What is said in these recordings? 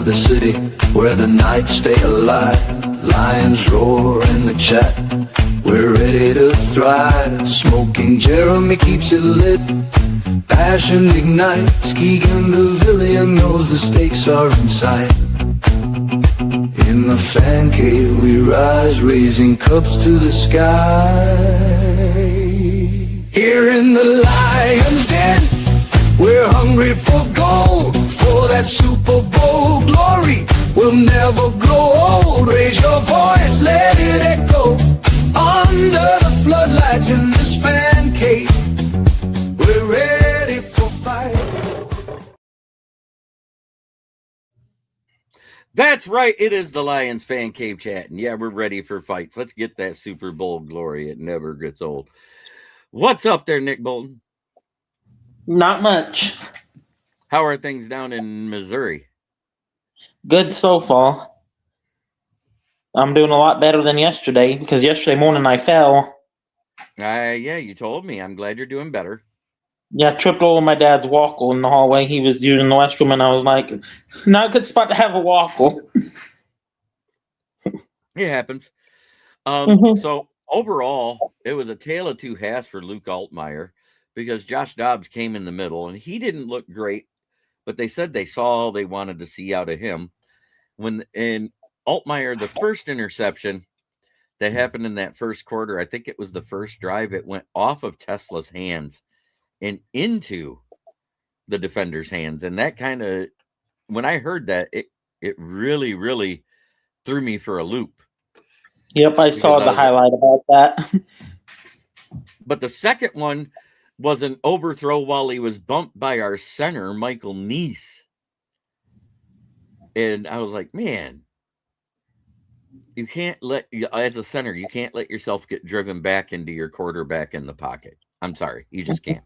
the city where the nights stay alive. Lions roar in the chat, we're ready to thrive. Smoking Jeremy keeps it lit, passion ignites. Keegan the villain knows the stakes are in sight. In the fan cave we rise, raising cups to the sky. Here in the lion's den, we're hungry for gold, for that Super Bowl glory. We'll never grow old. Raise your voice, let it echo. Under the floodlights in this fan cave, we're ready for fights. That's right. It is the Lions Fan Cave chat. And yeah, we're ready for fights. Let's get that Super Bowl glory. It never gets old. What's up there, Nick Bolton? Not much. How are things down in Missouri? Good so far. I'm doing a lot better than yesterday because yesterday morning I fell. Yeah, you told me. I'm glad you're doing better. Yeah, I tripped over my dad's walker in the hallway. He was using the restroom, and I was like, not a good spot to have a walker. It happens. So overall, it was a tale of two halves for Luke Altmaier because Josh Dobbs came in the middle, and he didn't look great, but they said they saw all they wanted to see out of him. In Altmaier, the first interception that happened in that first quarter, I think it was the first drive, it went off of Tesla's hands and into the defender's hands. And that kind of, when I heard that, it really, really threw me for a loop. Yep, I saw the highlight about that. But the second one was an overthrow while he was bumped by our center, Michael Neese. And I was like, man, you can't as a center, you can't let yourself get driven back into your quarterback in the pocket. I'm sorry, you just can't.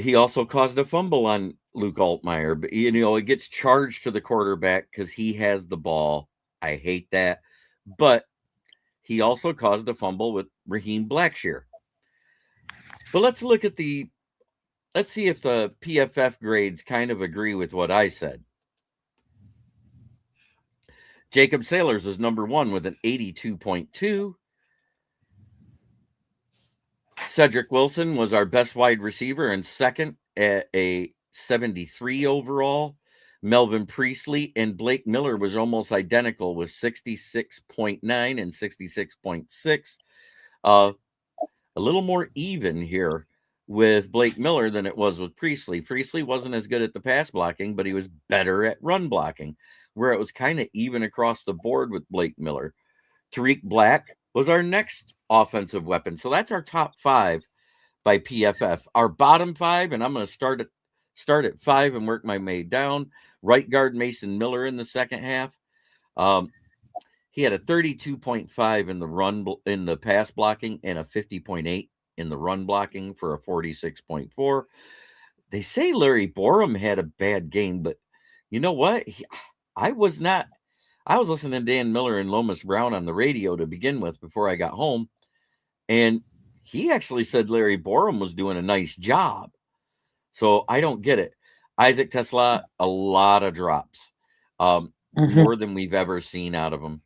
He also caused a fumble on Luke Altmaier, but it gets charged to the quarterback because he has the ball. I hate that. But he also caused a fumble with Raheem Blackshear. But let's see if the PFF grades kind of agree with what I said. Jacob Saylors was number one with an 82.2. Cedric Wilson was our best wide receiver and second at a 73 overall. Melvin Priestley and Blake Miller was almost identical with 66.9 and 66.6. A little more even here with Blake Miller than it was with Priestley. Priestley wasn't as good at the pass blocking, but he was better at run blocking, where it was kind of even across the board with Blake Miller. Tariq Black was our next offensive weapon. So that's our top five by PFF. Our bottom five, and I'm going to start at five and work my way down. Right guard Mason Miller in the second half. He had a 32.5 in the pass blocking and a 50.8 in the run blocking for a 46.4. They say Larry Borum had a bad game, but you know what? I was listening to Dan Miller and Lomas Brown on the radio to begin with before I got home, and he actually said Larry Borum was doing a nice job. So I don't get it. Isaac Tesla, a lot of drops, more than we've ever seen out of him.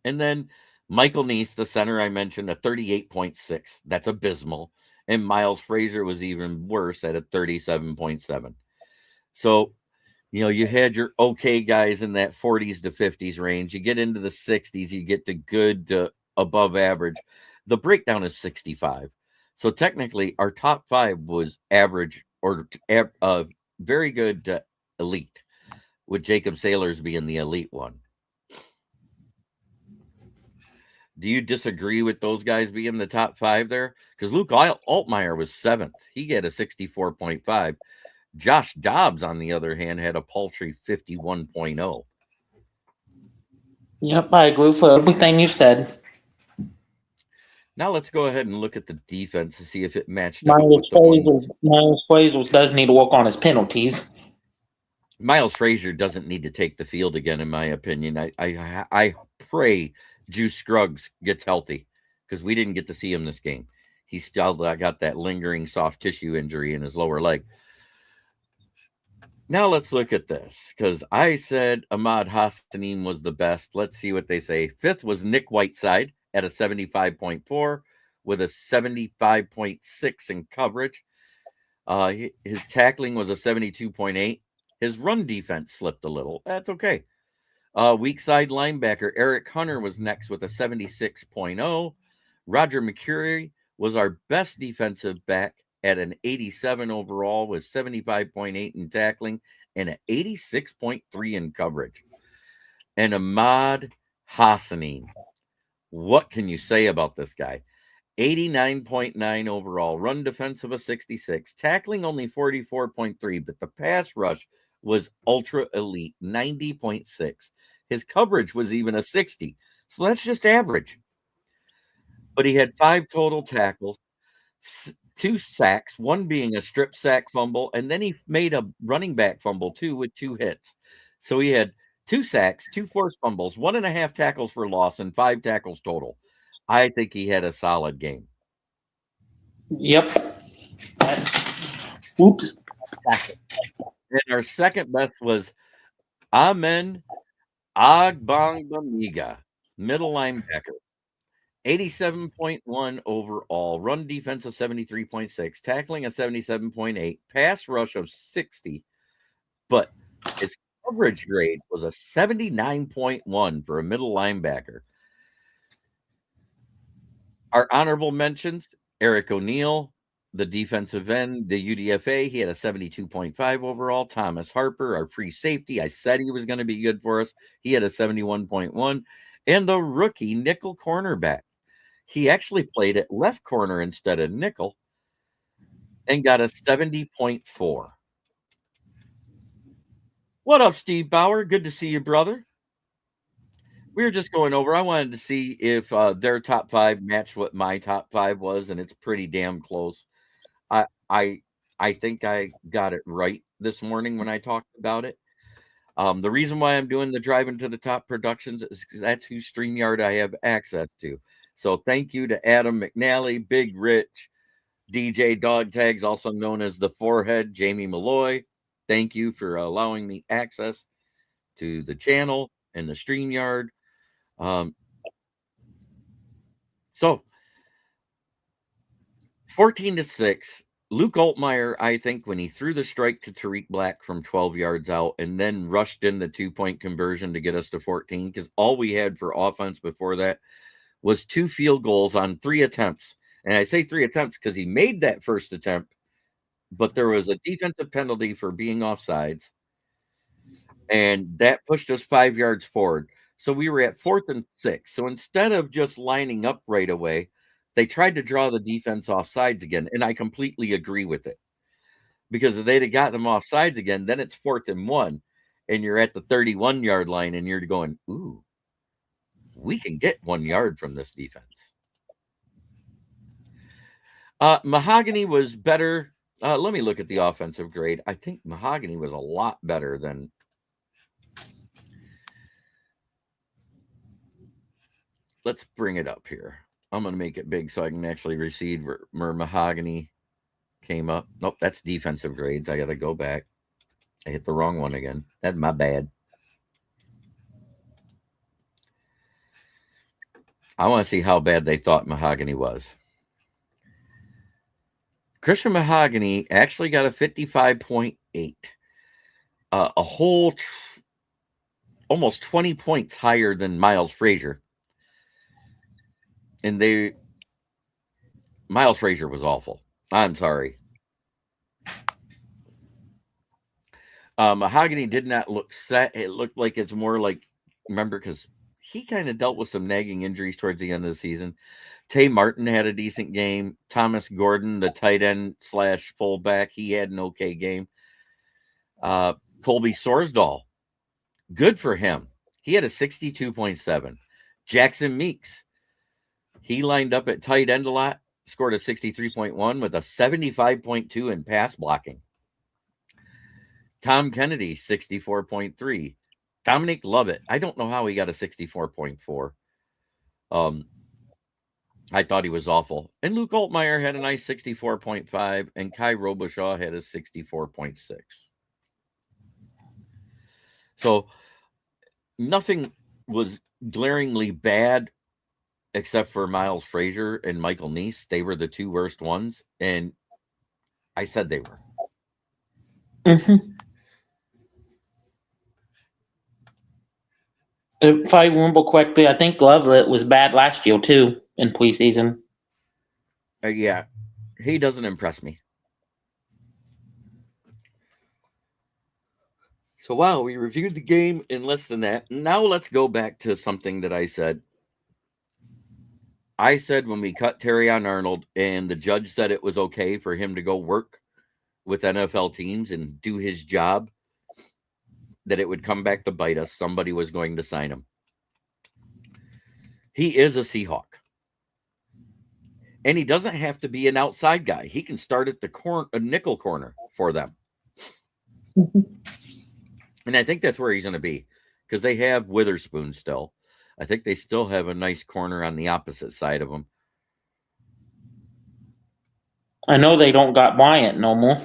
And then Michael Neese, the center I mentioned, a 38.6. That's abysmal. And Miles Frazier was even worse at a 37.7. So, you had your okay guys in that 40s to 50s range. You get into the 60s, you get to good to above average. The breakdown is 65. So technically, our top five was average or very good to elite, with Jacob Saylors being the elite one. Do you disagree with those guys being the top five there? Because Luke Altmaier was seventh. He had a 64.5. Josh Dobbs, on the other hand, had a paltry 51.0. Yep, I agree with everything you said. Now let's go ahead and look at the defense to see if it matched up. Miles Frazier does need to work on his penalties. Miles Frazier doesn't need to take the field again, in my opinion. I pray Juice Scruggs gets healthy because we didn't get to see him this game. He still got that lingering soft tissue injury in his lower leg. Now let's look at this because I said Ahmad Hassanin was the best. Let's see what they say. Fifth was Nick Whiteside at a 75.4 with a 75.6 in coverage. His tackling was a 72.8. His run defense slipped a little. That's okay. Weak side linebacker Eric Hunter was next with a 76.0. Roger McCurry was our best defensive back at an 87 overall with 75.8 in tackling and an 86.3 in coverage. And Ahmad Hassanin, what can you say about this guy? 89.9 overall, run defense of a 66, tackling only 44.3, but the pass rush was ultra elite, 90.6. His coverage was even a 60. So that's just average. But he had 5 total tackles, 2 sacks, one being a strip sack fumble, and then he made a running back fumble too with 2 hits. So he had 2 sacks, 2 forced fumbles, 1.5 tackles for loss, and 5 tackles total. I think he had a solid game. Yep. Oops. And our second best was Amen Agbangbamiga, middle linebacker. 87.1 overall, run defense of 73.6, tackling a 77.8, pass rush of 60, but his coverage grade was a 79.1 for a middle linebacker. Our honorable mentions, Eric O'Neill, the defensive end, the UDFA, he had a 72.5 overall. Thomas Harper, our free safety, I said he was going to be good for us. He had a 71.1. And the rookie nickel cornerback, he actually played at left corner instead of nickel and got a 70.4. What up, Steve Bauer? Good to see you, brother. We were just going over. I wanted to see if their top 5 matched what my top 5 was, and it's pretty damn close. I I I think I got it right this morning when I talked about it. The reason why I'm doing the Driving to the Top Productions is 'cause that's who StreamYard I have access to. So thank you to Adam McNally, Big Rich, DJ Dog Tags, also known as the Forehead, Jamie Malloy. Thank you for allowing me access to the channel and the StreamYard. So 14-6. Luke Altmaier, I think, when he threw the strike to Tariq Black from 12 yards out and then rushed in the 2-point conversion to get us to 14, because all we had for offense before that was 2 field goals on 3 attempts. And I say 3 attempts because he made that first attempt, but there was a defensive penalty for being offsides, and that pushed us 5 yards forward. So we were at 4th and 6. So instead of just lining up right away, they tried to draw the defense off sides again, and I completely agree with it. Because if they'd have got them off sides again, then it's 4th and 1, and you're at the 31-yard line, and you're going, ooh, we can get 1 yard from this defense. Mahogany was better. Let me look at the offensive grade. I think Mahogany was a lot better than. Let's bring it up here. I'm going to make it big so I can actually receive where Mahogany came up. Nope, that's defensive grades. I got to go back. I hit the wrong one again. That's my bad. I want to see how bad they thought Mahogany was. Christian Mahogany actually got a 55.8. A whole almost 20 points higher than Miles Frazier. And Miles Frazier was awful. I'm sorry. Mahogany did not look set. It looked like it's more like, remember, because he kind of dealt with some nagging injuries towards the end of the season. Tay Martin had a decent game. Thomas Gordon, the tight end / fullback, he had an okay game. Colby Sorsdahl, good for him. He had a 62.7. Jackson Meeks, he lined up at tight end a lot, scored a 63.1 with a 75.2 in pass blocking. Tom Kennedy, 64.3. Dominic Lovett, I don't know how he got a 64.4. I thought he was awful. And Luke Altmaier had a nice 64.5, and Kai Robichaud had a 64.6. So nothing was glaringly bad except for Miles Frazier and Michael Neese. They were the two worst ones, and I said they were. If I remember correctly, I think Lovelet was bad last year too in preseason. Yeah, he doesn't impress me. So wow, we reviewed the game in less than that. Now let's go back to something that I said. I said when we cut Terrion Arnold and the judge said it was okay for him to go work with NFL teams and do his job, that it would come back to bite us. Somebody was going to sign him. He is a Seahawk. And he doesn't have to be an outside guy. He can start at the nickel corner for them. And I think that's where he's going to be, because they have Witherspoon still. I think they still have a nice corner on the opposite side of him. I know they don't got Bryant no more.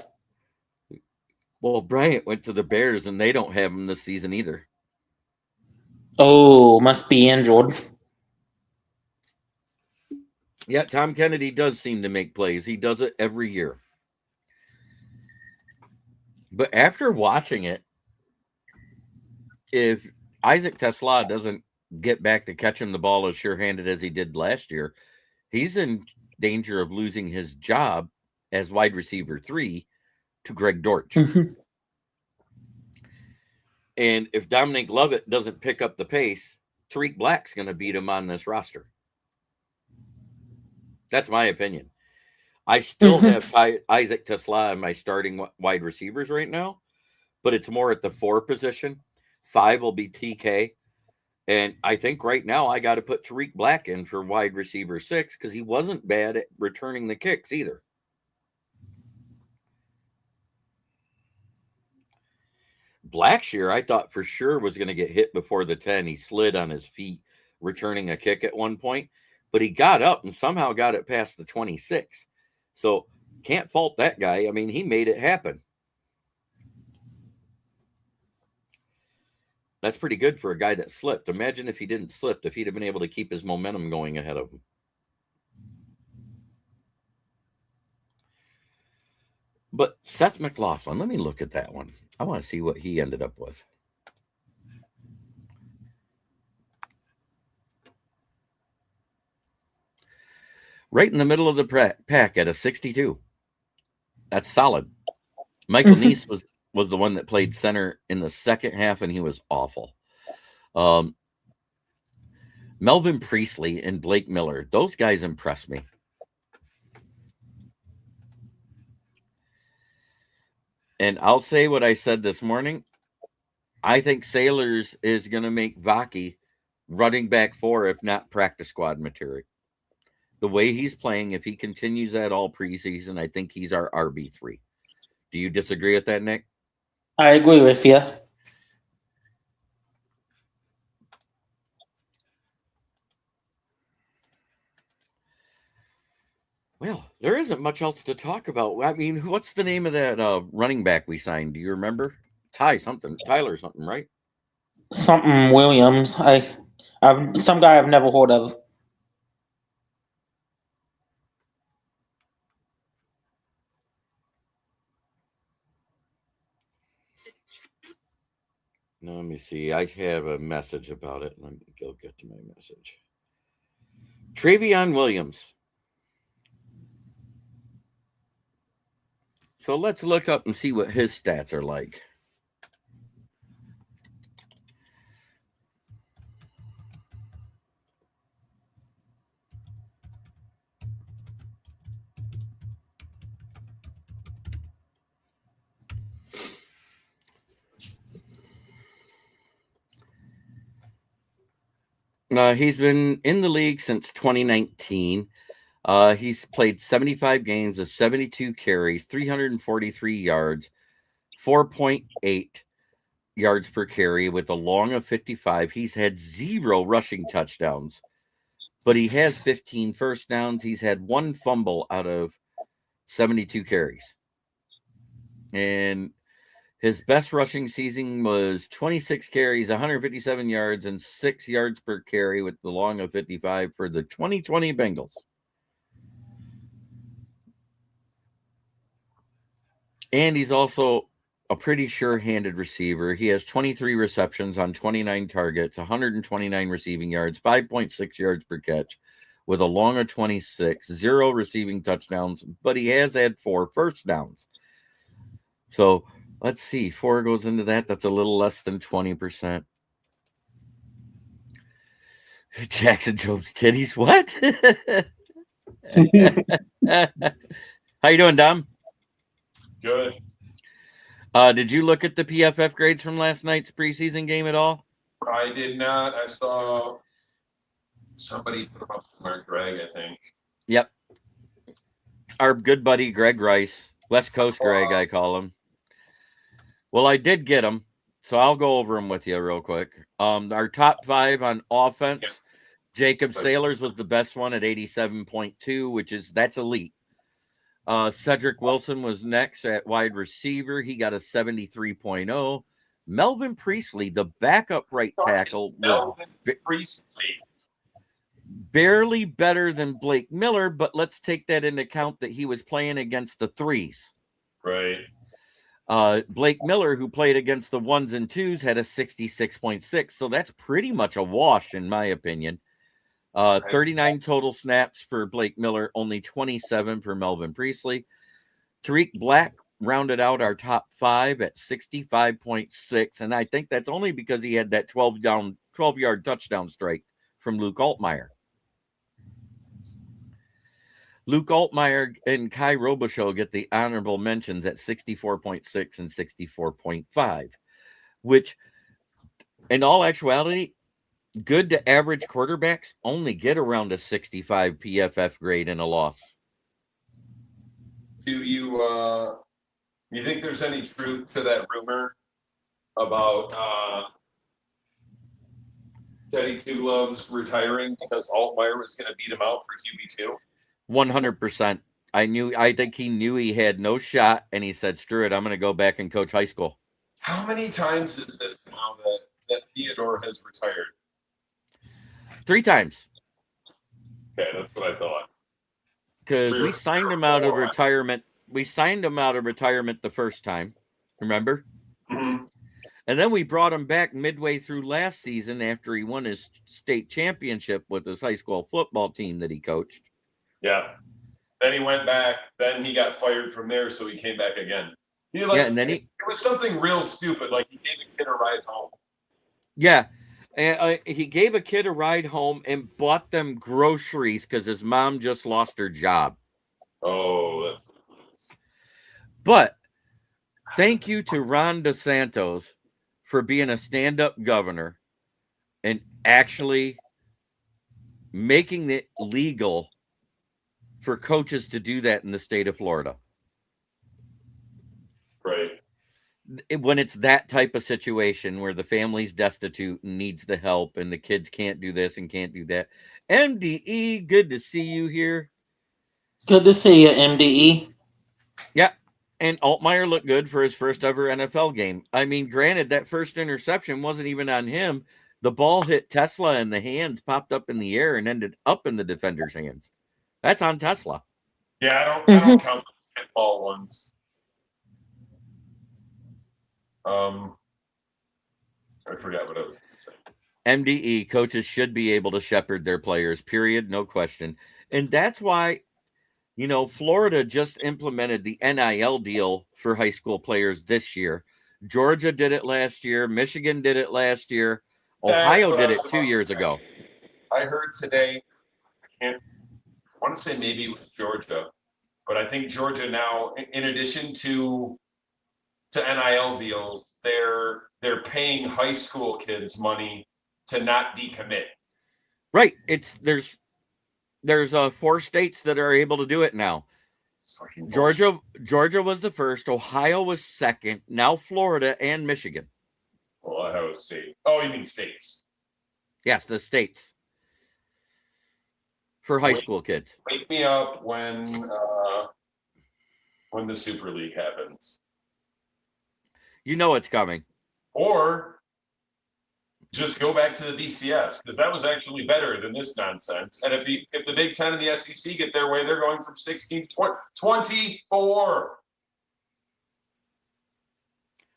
Well, Bryant went to the Bears, and they don't have him this season either. Oh, must be injured. Yeah, Tom Kennedy does seem to make plays. He does it every year. But after watching it, if Isaac Tesla doesn't get back to catching the ball as sure-handed as he did last year, he's in danger of losing his job as wide receiver 3 to Greg Dortch. And if Dominic Lovett doesn't pick up the pace, Tariq Black's going to beat him on this roster. That's my opinion. I still have Isaac Tesla in my starting wide receivers right now, but it's more at the 4 position. 5 will be TK. And I think right now I got to put Tariq Black in for wide receiver 6 because he wasn't bad at returning the kicks either. Blackshear, I thought for sure was going to get hit before the 10. He slid on his feet returning a kick at one point, but he got up and somehow got it past the 26. So can't fault that guy. I mean, he made it happen. That's pretty good for a guy that slipped. Imagine if he didn't slip, if he'd have been able to keep his momentum going ahead of him. But Seth McLaughlin, let me look at that one. I want to see what he ended up with. Right in the middle of the pack at a 62. That's solid. Michael Neese was the one that played center in the second half, and he was awful. Melvin Priestley and Blake Miller, those guys impressed me. And I'll say what I said this morning. I think Sailors is going to make Vaki running back 4, if not practice squad material. The way he's playing, if he continues that all preseason, I think he's our RB3. Do you disagree with that, Nick? I agree with you. Well, there isn't much else to talk about. I mean, what's the name of that running back we signed? Do you remember? Tyler something, right? Something Williams. Some guy I've never heard of. Now, let me see. I have a message about it. Let me go get to my message. Travion Williams. So let's look up and see what his stats are like. He's been in the league since 2019. He's played 75 games with 72 carries, 343 yards, 4.8 yards per carry with a long of 55. He's had 0 rushing touchdowns, but he has 15 first downs. He's had 1 fumble out of 72 carries. And His best rushing season was 26 carries, 157 yards, and 6 yards per carry with the long of 55 for the 2020 Bengals. And he's also a pretty sure-handed receiver. He has 23 receptions on 29 targets, 129 receiving yards, 5.6 yards per catch, with a long of 26, 0 receiving touchdowns, but he has had 4 first downs. So let's see, 4 goes into that. That's a little less than 20%. Jackson Jones titties. What? How you doing, Dom? Good. Did you look at the PFF grades from last night's preseason game at all? I did not. I saw somebody put them up somewhere, Greg, I think. Yep. Our good buddy Greg Rice, West Coast Greg, I call him. Well, I did get him, so I'll go over them with you real quick. Our top 5 on offense, Jacob Sailors was the best one at 87.2, that's elite. Cedric Wilson was next at wide receiver. He got a 73.0. Melvin Priestley, the backup right tackle, was barely better than Blake Miller, but let's take that into account that he was playing against the 3s. Right. Blake Miller, who played against the 1s and 2s, had a 66.6, so that's pretty much a wash, in my opinion. 39 total snaps for Blake Miller, only 27 for Melvin Priestley. Tariq Black rounded out our top 5 at 65.6, and I think that's only because he had that 12-yard touchdown strike from Luke Altmaier. Luke Altmaier and Kai Robichaux get the honorable mentions at 64.6 and 64.5, which, in all actuality, good to average quarterbacks only get around a 65 PFF grade in a loss. Do you think there's any truth to that rumor about Teddy Two Gloves retiring because Altmaier was going to beat him out for QB2? 100%. I think he knew he had no shot, and he said, screw it, I'm going to go back and coach high school. How many times is this now that Theodore has retired? 3 times. Okay, that's what I thought. Because we signed him out of retirement. We signed him out of retirement the first time, remember? Mm-hmm. And then we brought him back midway through last season after he won his state championship with his high school football team that he coached. Yeah. Then he went back. Then he got fired from there, so he came back again. And then it was something real stupid, like he gave a kid a ride home. Yeah. And he gave a kid a ride home and bought them groceries because his mom just lost her job. Oh, but thank you to Ron DeSantis for being a stand-up governor and actually making it legal for coaches to do that in the state of Florida. Right. When it's that type of situation where the family's destitute and needs the help and the kids can't do this and can't do that. MDE, good to see you here. Good to see you, MDE. Yeah. And Altmaier looked good for his first ever NFL game. I mean, granted, that first interception wasn't even on him. The ball hit Tesla in the hands, popped up in the air, and ended up in the defender's hands. That's on Tesla. Yeah, I don't count the ball ones. I forgot what I was going to say. MDE, coaches should be able to shepherd their players, period, no question. And that's why, Florida just implemented the NIL deal for high school players this year. Georgia did it last year. Michigan did it last year. Ohio did it 2 years ago. I heard today, I want to say maybe it was Georgia, but I think Georgia now, in addition to NIL deals, they're paying high school kids money to not decommit. Right. There's 4 states that are able to do it now. Georgia was the first. Ohio was second. Now Florida and Michigan. Ohio State. Oh, you mean states? Yes, the states for high school kids. Wake me up when the Super League happens. You know it's coming. Or just go back to the BCS, because that was actually better than this nonsense. And if the Big Ten and the SEC get their way, they're going from 16 to 24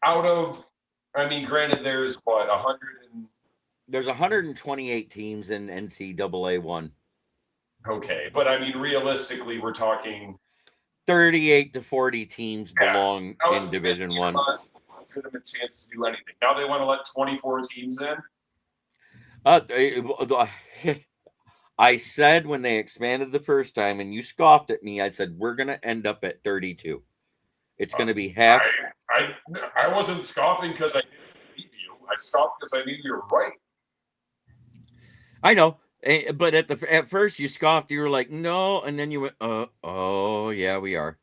out of. I mean, granted, there's what 100 and There's 128 teams in NCAA one. okay, but I mean, realistically, we're talking 38 to 40 teams belong in Division One. Legitimate chance to do anything. Now they want to let 24 teams in. I said when they expanded the first time, and you scoffed at me, I said, we're going to end up at 32. It's going to be half. I wasn't scoffing because I didn't believe you. I scoffed because I knew you were right. I know. But at first you scoffed. You were like, no. And then you went, oh, yeah, we are.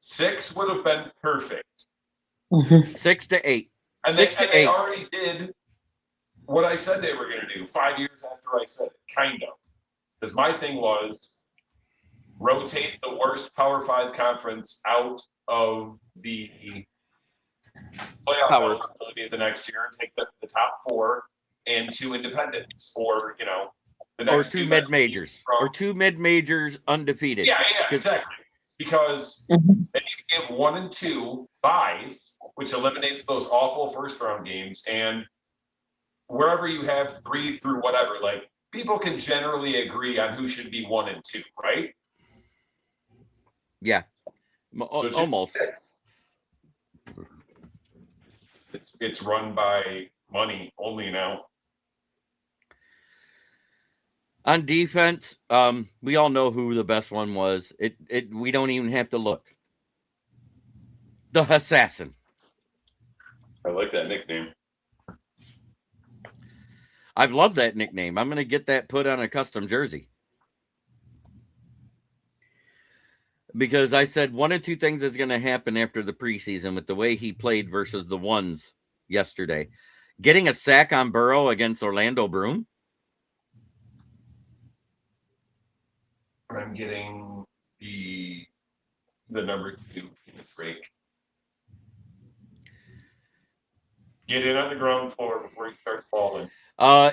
6 would have been perfect. 6 to 8. And they already did what I said they were going to do 5 years after I said it, kind of. Because my thing was rotate the worst Power 5 conference out of the playoff eligibility the next year and take the top 4 and 2 independents, or the next or 2 mid majors, or 2 mid majors undefeated. Yeah, exactly. Because then you give 1 and 2 buys, which eliminates those awful first round games, and wherever you have 3 through whatever, like people can generally agree on who should be 1 and 2, right? Yeah, So almost. It's run by money only now. On defense, we all know who the best one was. We don't even have to look. The Assassin. I like that nickname. I've loved that nickname. I'm going to get that put on a custom jersey. Because I said one of 2 things is going to happen after the preseason with the way he played versus the ones yesterday. Getting a sack on Burrow against Orlando Broom. I'm getting the number 2 break. Get in on the ground floor before he starts falling.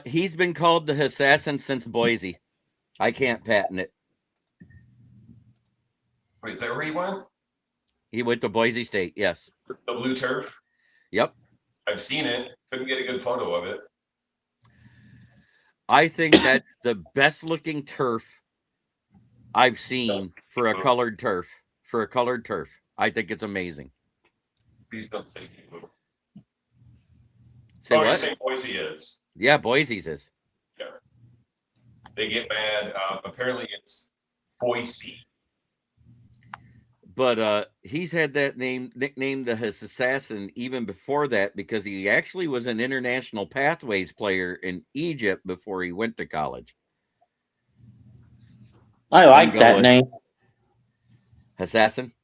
He's been called the Assassin since Boise. I can't patent it. Wait, is that where he went? He went to Boise State, yes. The blue turf? Yep. I've seen it. Couldn't get a good photo of it. I think that's the best looking turf I've seen for a colored turf. I think it's amazing. Please don't say you. Say what? You're saying Boise is. Yeah, Boise's is. Yeah. They get mad. Apparently it's Boise. But he's had that nicknamed his Assassin even before that, because he actually was an international pathways player in Egypt before he went to college. I like that name. Assassin?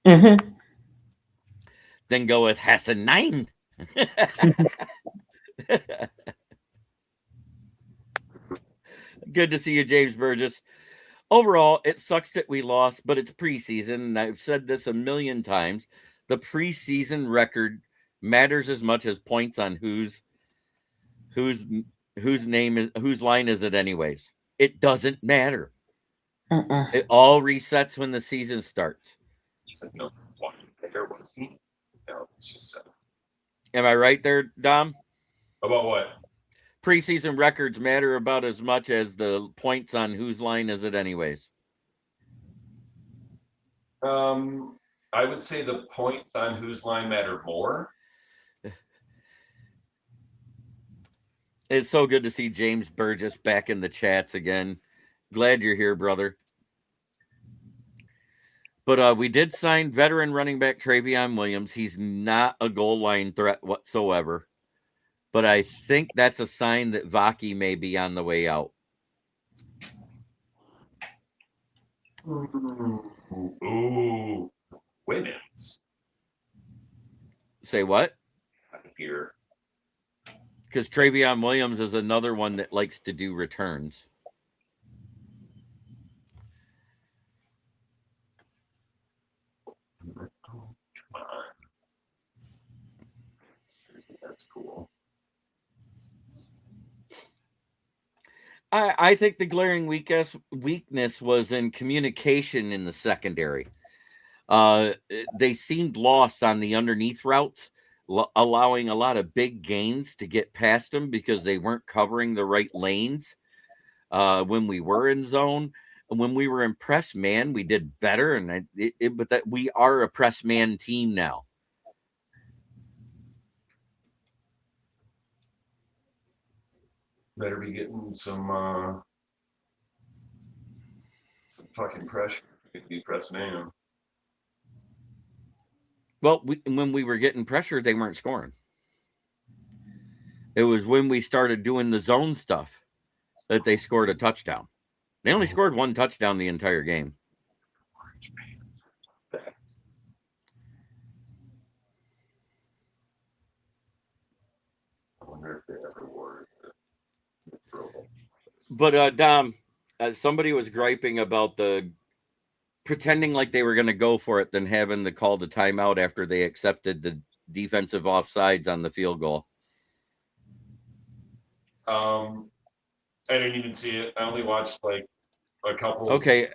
Mm-hmm. Then go with Hassan 9. Good to see you, James Burgess. Overall, it sucks that we lost, but it's preseason, and I've said this a million times. The preseason record matters as much as points on whose line is it anyways. It doesn't matter. It all resets when the season starts. No, it's just, Am I right there, Dom? about what? Preseason records matter about as much as the points on whose line is it anyways. I would say the points on whose line matter more. It's so good to see James Burgess back in the chats again. Glad you're here, brother. But we did sign veteran running back Travion Williams. He's not a goal line threat whatsoever. But I think that's a sign that Vaki may be on the way out. Ooh. Women's. Say what? Here. Because Travion Williams is another one that likes to do returns. Come on. That's cool. I think the glaring weakness was in communication in the secondary. They seemed lost on the underneath routes, allowing a lot of big gains to get past them because they weren't covering the right lanes when we were in zone. And when we were in press man, we did better. And but that we are a press man team now. Better be getting some fucking pressure. If you press man. Well, when we were getting pressure, they weren't scoring. It was when we started doing the zone stuff that they scored a touchdown. They only scored one touchdown the entire game. I wonder if they ever wore the throwback. But Dom, somebody was griping about the pretending like they were going to go for it, then having to call the timeout after they accepted the defensive offsides on the field goal. I didn't even see it. I only watched like a couple. Okay,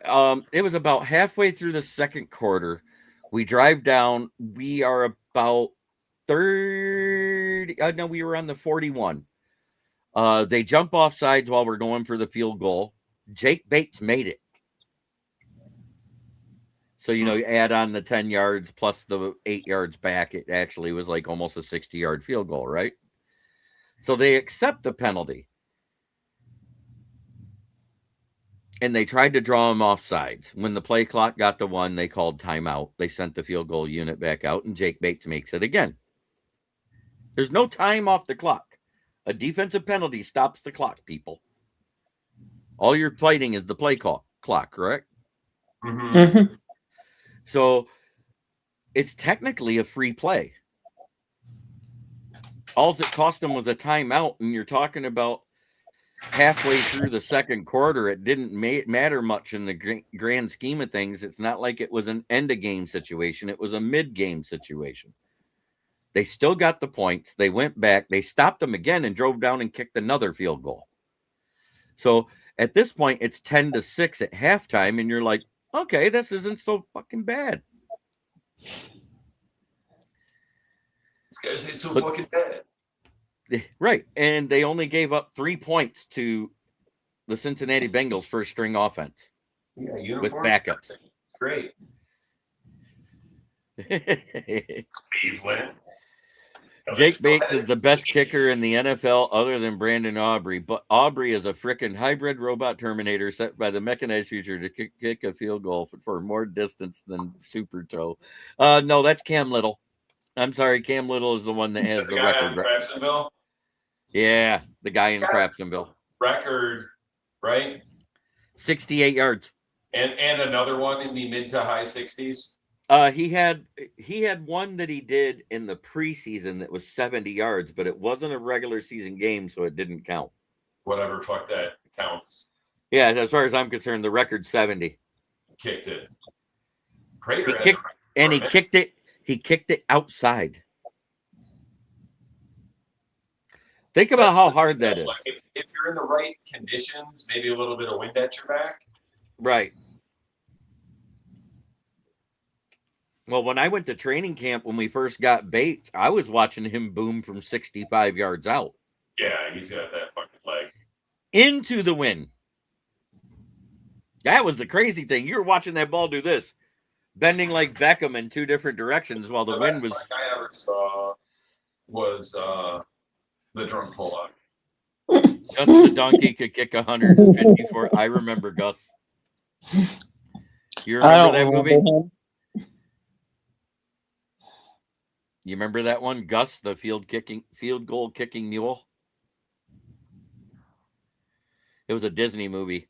it was about halfway through the second quarter. We drive down. We are about 30. No, we were on the 41. They jump off sides while we're going for the field goal. Jake Bates made it. So, you add on the 10 yards plus the 8 yards back. It actually was like almost a 60-yard field goal, right? So they accept the penalty. And they tried to draw him off sides. When the play clock got to 1, they called timeout. They sent the field goal unit back out, and Jake Bates makes it again. There's no time off the clock. A defensive penalty stops the clock, people. All you're fighting is the play clock, correct? Mm-hmm. Mm-hmm. So it's technically a free play. All it cost them was a timeout, and you're talking about halfway through the second quarter. It didn't matter much in the grand scheme of things. It's not like it was an end-of-game situation. It was a mid-game situation. They still got the points. They went back. They stopped them again and drove down and kicked another field goal. So at this point, it's 10-6 at halftime, and you're like, okay, this isn't so fucking bad. This guy's ain't so fucking bad. Right. And they only gave up 3 points to the Cincinnati Bengals first string offense. Yeah, uniform with backups. Great. Cleveland. Jake Bates is the best kicker in the NFL other than Brandon Aubrey, but Aubrey is a frickin' hybrid robot Terminator set by the mechanized future to kick a field goal for more distance than Super Toe. No, that's Cam Little. I'm sorry, Cam Little is the one that has the record. Crapsonville? Yeah, the guy in Crapsonville. Record, right? 68 yards. And another one in the mid to high 60s. He had one that he did in the preseason that was 70 yards, but it wasn't a regular season game, so it didn't count. Whatever, fuck that counts. Yeah, as far as I'm concerned, the record's 70. Kicked it. He kicked it outside. Think about how hard that is. Like if you're in the right conditions, maybe a little bit of wind at your back. Right. Well, when I went to training camp when we first got Bates, I was watching him boom from 65 yards out. Yeah, he's got that fucking leg. Into the wind. That was the crazy thing. You were watching that ball do this, bending like Beckham in 2 different directions while the wind was. The best I ever saw was the drunk pull-up. Gus the donkey could kick 154. I remember Gus. You remember that movie? Him. You remember that one, Gus, the field goal kicking mule? It was a Disney movie.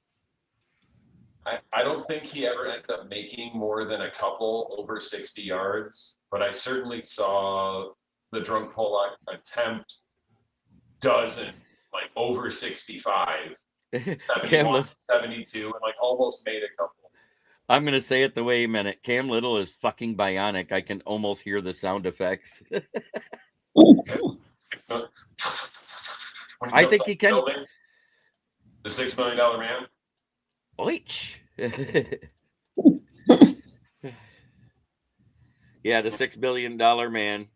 I don't think he ever ended up making more than a couple over 60 yards, but I certainly saw the drunk pull-up attempt dozen, like over 65, 71, 72, and like almost made a couple. I'm going to say it the way he meant it. Cam Little is fucking bionic. I can almost hear the sound effects. When I jumps think off he the can. building, the $6 million man. Oich. Yeah, the $6 billion man.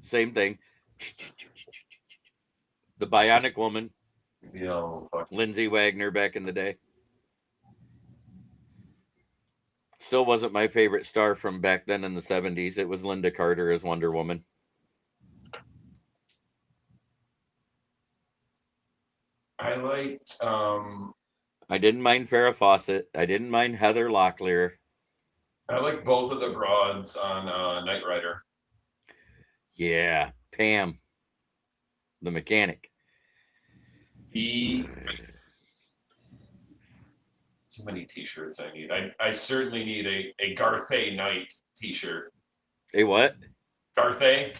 Same thing. The Bionic Woman, Fuck. Lindsay Wagner back in the day. Still wasn't my favorite star from back then in the 70s. It was Linda Carter as Wonder Woman. I liked I didn't mind Farrah Fawcett. I didn't mind Heather Locklear. both of the broads on Knight Rider. Yeah, Pam, the mechanic. Too many t-shirts I need. I certainly need a Garthay Knight t-shirt. Hey, what? Garthay?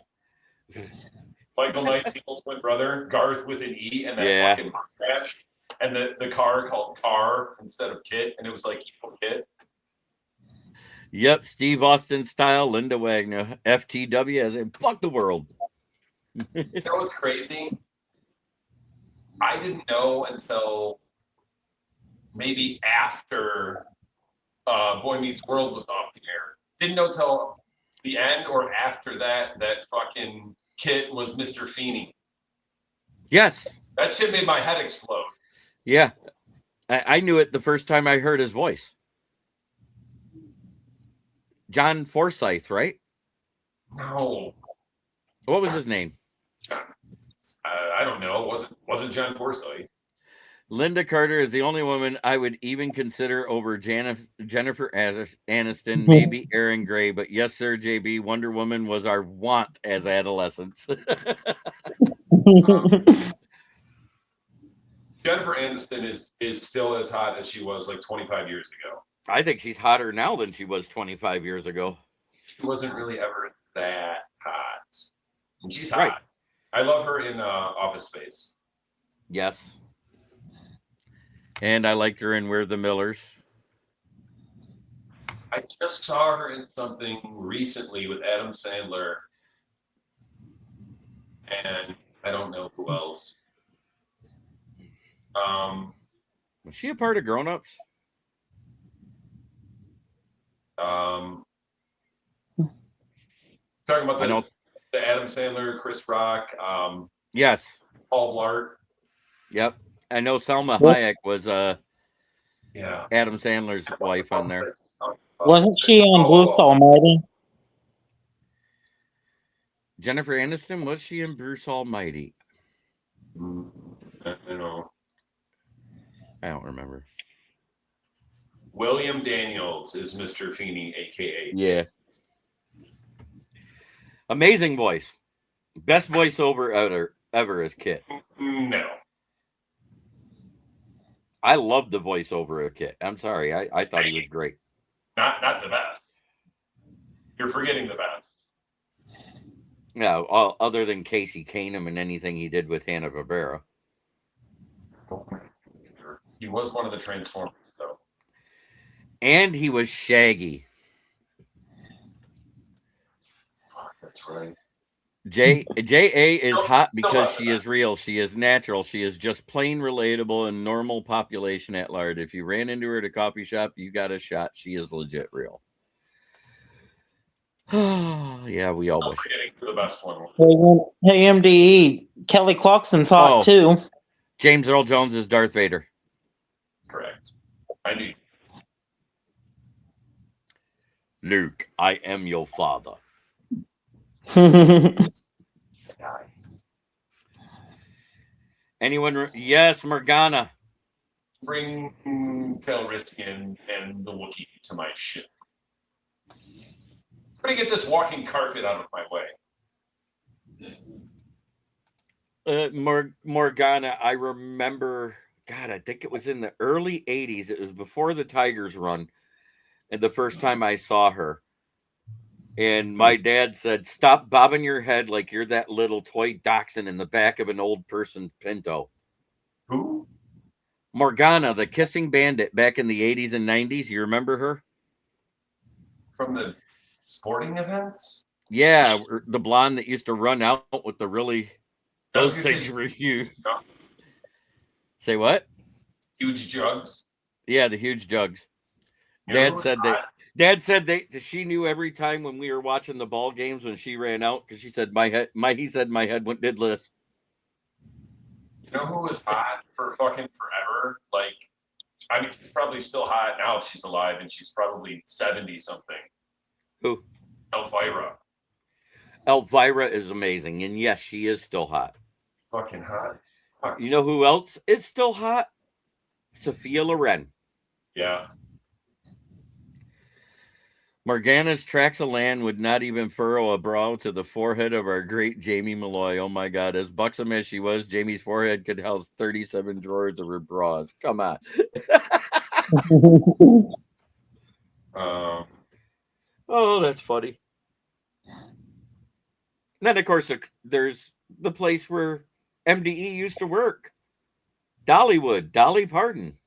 Michael Knight's evil twin brother, Garth with an E, and that Yeah. fucking mustache. And the car called Car instead of Kit, and it was like Evil Kit. Yep, Steve Austin style, Linda Wagner, FTW as in fuck the world. You know what's crazy? I didn't know until maybe after Boy Meets World was off the air. Didn't know till the end or after that fucking Kit was Mr. Feeney. Yes. That shit made my head explode. Yeah. I knew it the first time I heard his voice. John Forsythe, right? No. What was his name? I don't know. Wasn't John Forsythe. Linda Carter is the only woman I would even consider over Jennifer Aniston, maybe Erin Gray, but yes, sir, JB, Wonder Woman was our want as adolescents. Jennifer Aniston is still as hot as she was like 25 years ago. I think she's hotter now than she was 25 years ago. She wasn't really ever that hot. And she's hot. Right. I love her in Office Space. Yes. And I liked her in We're the Millers. I just saw her in something recently with Adam Sandler. And I don't know who else. Was she a part of Grown Ups? Talking about the Adam Sandler, Chris Rock, Yes. Paul Blart. Yep. I know Selma Hayek was Yeah. Adam Sandler's wife on there. Wasn't she on Bruce Almighty? Jennifer Aniston, was she in Bruce Almighty? I don't remember. William Daniels is Mr. Feeney, a.k.a. Yeah. Amazing voice. Best voiceover ever as Kit. No. I loved the voiceover of Kit. I'm sorry. I thought he was great. Not the best. You're forgetting the best. Yeah, other than Casey Kasem and anything he did with Hanna-Barbera. He was one of the Transformers, though. And he was Shaggy. Fuck, that's right. J.A. is hot because she is real. She is natural. She is just plain relatable and normal population at large. If you ran into her at a coffee shop, you got a shot. She is legit real. Yeah, we all wish. Forgetting the best one. Hey, MDE. Kelly Clarkson's hot too. James Earl Jones is Darth Vader. Correct. I knew. Luke, I am your father. Anyone? Yes, Morgana. Bring Calrissian and the Wookiee to my ship. I'm gonna get this walking carpet out of my way. Morgana, I remember, God, I think it was in the early 80s. It was before the Tigers run. And the first time I saw her. And my dad said, stop bobbing your head like you're that little toy dachshund in the back of an old person's Pinto. Who? Morgana, the kissing bandit back in the 80s and 90s. You remember her? From the sporting events? Yeah, the blonde that used to run out with the really. I was Those gonna things say were huge. Say what? huge jugs. Yeah, the huge jugs. You know who Dad was said that. hot? Dad said she knew every time when we were watching the ball games when she ran out because she said he said my head went did this. You know who was hot for fucking forever? Like, I mean, she's probably still hot now if she's alive, and she's probably 70 something. Who? Elvira. Elvira is amazing, and yes, she is still hot. Fucking hot. Fuck. You know who else is still hot? Sophia Loren. Yeah. Morgana's tracts of land would not even furrow a brow to the forehead of our great Jamie Malloy. Oh my God, as buxom as she was, Jamie's forehead could house 37 drawers of her bras. Come on. Oh, that's funny. And then, of course, there's the place where MDE used to work. Dollywood, Dolly Parton.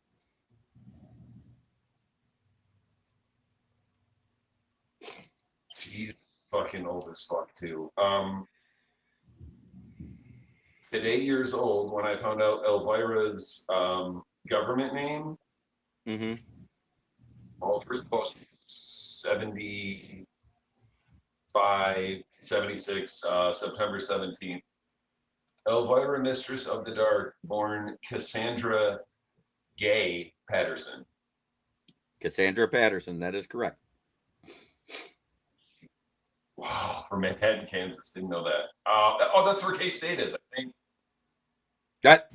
She's fucking old as fuck too. At 8 years old, when I found out Elvira's government name, Mm-hmm. well, first of all, 75, 76, September 17th. Elvira, Mistress of the Dark, born Cassandra Gay Patterson. Cassandra Patterson, that is correct. Wow, from Manhattan, Kansas. Didn't know that. Oh, that's where K-State is, I think. That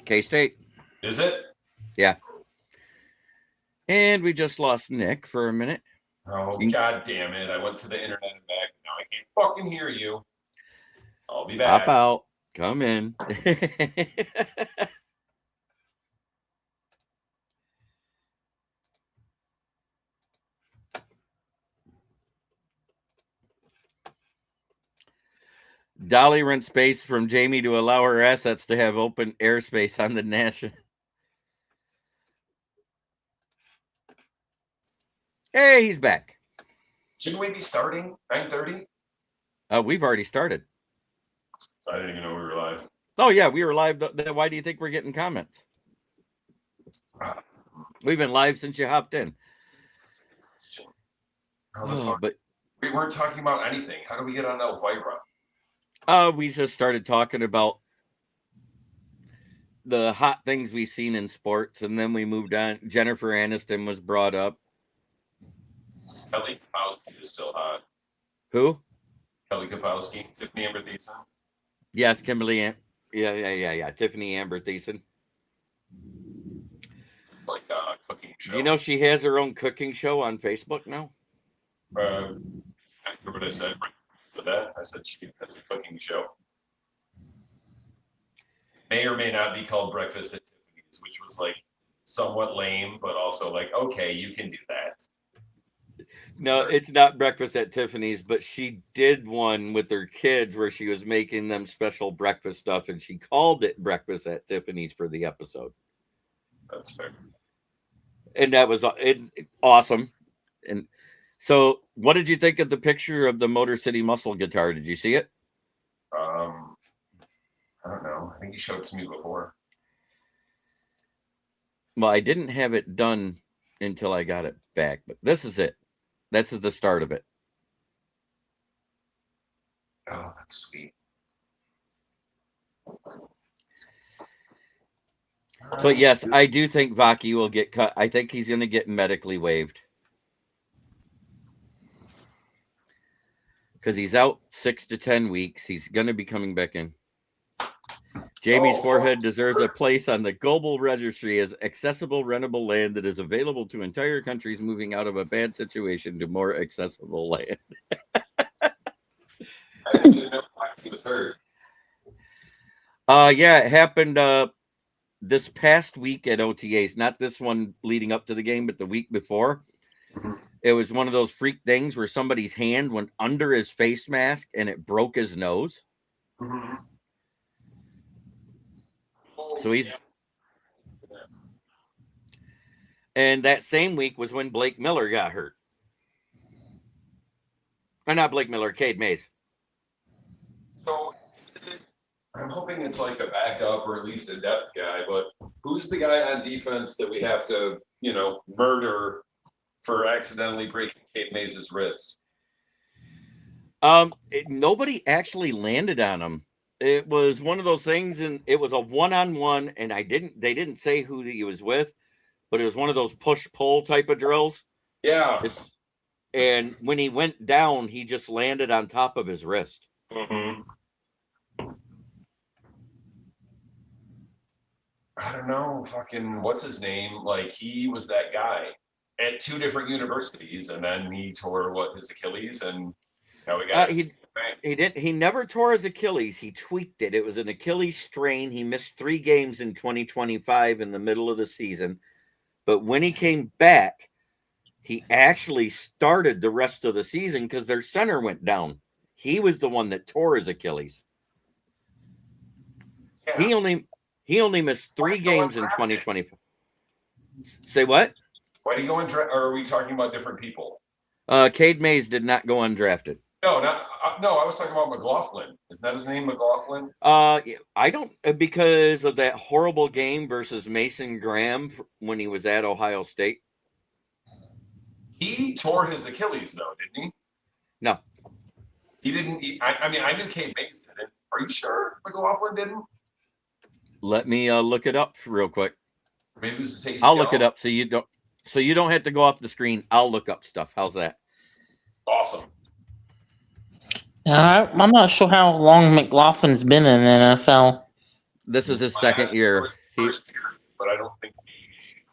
K-State. Is it? Yeah. And we just lost Nick for a minute. Oh, God damn it. I went to the internet and back. Now I can't fucking hear you. I'll be back. Hop out. Come in. Dolly rents space from Jamie to allow her assets to have open airspace on the national. Hey, he's back. Shouldn't we be starting 9:30? We've already started. I didn't even know we were live. Oh, yeah, we were live. Why do you think we're getting comments? We've been live since you hopped in. But we weren't talking about anything. How do we get on Elvira? We just started talking about the hot things we've seen in sports, and then we moved on. Jennifer Aniston was brought up. Kelly Kapowski is still hot. Who? Kelly Kapowski, Tiffany Amber Thiessen. Yes, Kimberly. Yeah. Tiffany Amber Thiessen. Like cooking show. Do you know she has her own cooking show on Facebook now? I remember what I said for that. I said she has a cooking show. May or may not be called Breakfast at Tiffany's, which was like somewhat lame, but also like, okay, you can do that. No, it's not Breakfast at Tiffany's, but she did one with her kids where she was making them special breakfast stuff, and she called it Breakfast at Tiffany's for the episode. That's fair. And that was awesome. And so, what did you think of the picture of the Motor City Muscle guitar? Did you see it? I don't know. I think you showed it to me before. Well, I didn't have it done until I got it back, but this is it. This is the start of it. Oh, that's sweet. But yes, I do think Vaki will get cut. I think he's going to get medically waived. Because he's out 6 to 10 weeks. He's going to be coming back in. Jamie's forehead deserves a place on the global registry as accessible rentable land that is available to entire countries moving out of a bad situation to more accessible land. I didn't even know he was hurt. Yeah, it happened this past week at OTAs. Not this one leading up to the game, but the week before. Mm-hmm. It was one of those freak things where somebody's hand went under his face mask and it broke his nose. Mm-hmm. So he's... And that same week was when Blake Miller got hurt. Or not Blake Miller, Cade Mays. So I'm hoping it's like a backup or at least a depth guy, but who's the guy on defense that we have to, murder for accidentally breaking Cade Mays' wrist? Nobody actually landed on him. It was one of those things, and it was a one-on-one, and they didn't say who he was with, but it was one of those push-pull type of drills. Yeah. And when he went down, he just landed on top of his wrist. Mm-hmm. I don't know, fucking what's his name? Like he was that guy at two different universities, and then he tore his Achilles, and now we got He never tore his Achilles. He tweaked it. It was an Achilles strain. He missed 3 games in 2025 in the middle of the season. But when he came back, he actually started the rest of the season because their center went down. He was the one that tore his Achilles. Yeah. He only missed 3 games in 2025. Say what? Why do you go or are we talking about different people? Cade Mays did not go undrafted. No, I was talking about McLaughlin. Isn't that his name, McLaughlin? I don't, because of that horrible game versus Mason Graham when he was at Ohio State. He tore his Achilles, though, didn't he? No. He didn't. I mean, I knew Cade Mays didn't. Are you sure McLaughlin didn't? Let me look it up real quick. Maybe it was his ACL. I'll look it up so you don't have to go off the screen. I'll look up stuff. How's that? Awesome. I'm not sure how long McLaughlin's been in the NFL. This is his second year. First year, but I don't think he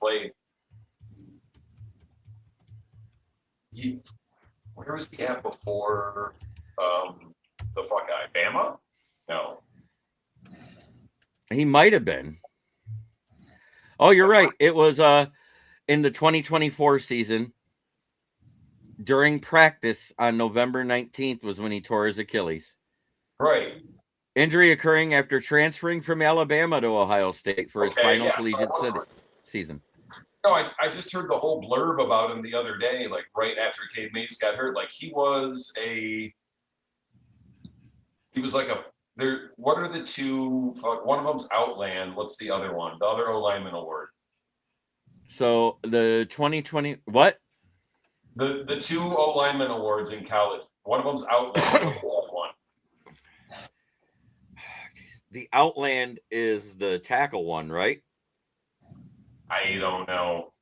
played. Where was he at before the fuck guy? Bama? No. He might have been. Oh, you're right. It was in the 2024 season. During practice on November 19th was when he tore his Achilles. Right. Injury occurring after transferring from Alabama to Ohio State for his final collegiate season. No, I just heard the whole blurb about him the other day, like right after Cade Mays got hurt. Like he was like what are the two? One of them's Outland. What's the other one? The other O-lineman award. So the 2020 what? The two O-lineman awards in college. One of them's Outland. One. The Outland is the tackle one, right? I don't know.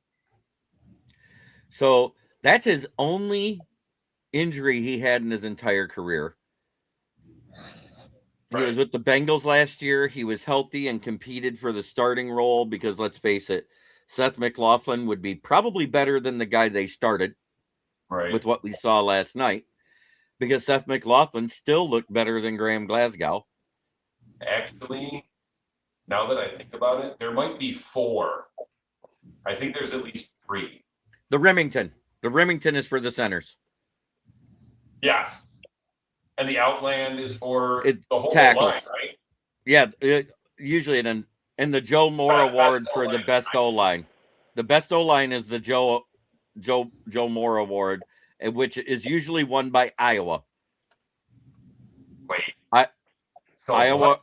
So that's his only injury he had in his entire career. Right. He was with the Bengals last year. He was healthy and competed for the starting role because, let's face it, Seth McLaughlin would be probably better than the guy they started. Right. With what we saw last night, because Seth McLaughlin still looked better than Graham Glasgow. Actually, now that I think about it, there might be 4. I think there's at least 3. The Remington is for the centers. Yes. And the Outland is for the whole tackles. line, right? Yeah, usually and the Joe Moore Award for the best O-line. The best O-line is the Joe Moore Award, which is usually won by Iowa. Wait. Iowa. What?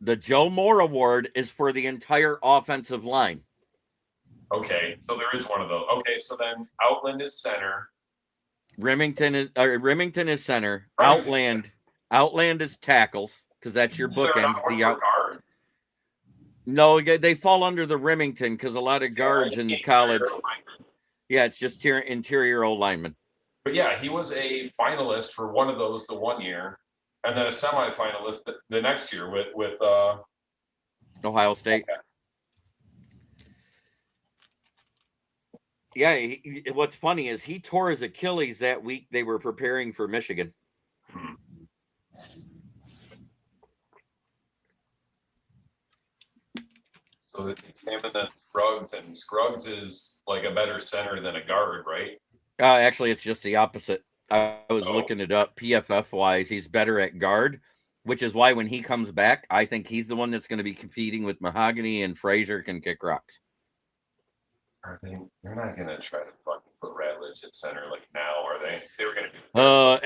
The Joe Moore Award is for the entire offensive line. Okay, so there is one of those. Okay, so then Outland is center. Remington is center. Outland is tackles because that's your bookends. Guard. No, they fall under the Remington because a lot of guards in college. Yeah, it's just interior O-lineman. But yeah, he was a finalist for one of those the one year, and then a semifinalist the next year with Ohio State. Yeah, what's funny is he tore his Achilles that week they were preparing for Michigan. So it's him and then Scruggs, and Scruggs is like a better center than a guard, right? Actually, it's just the opposite. I was looking it up. PFF-wise, he's better at guard, which is why when he comes back, I think he's the one that's going to be competing with Mahogany, and Frazier can kick rocks. They're not going to try to fucking put Rattler midget center like now, are they? They were going to do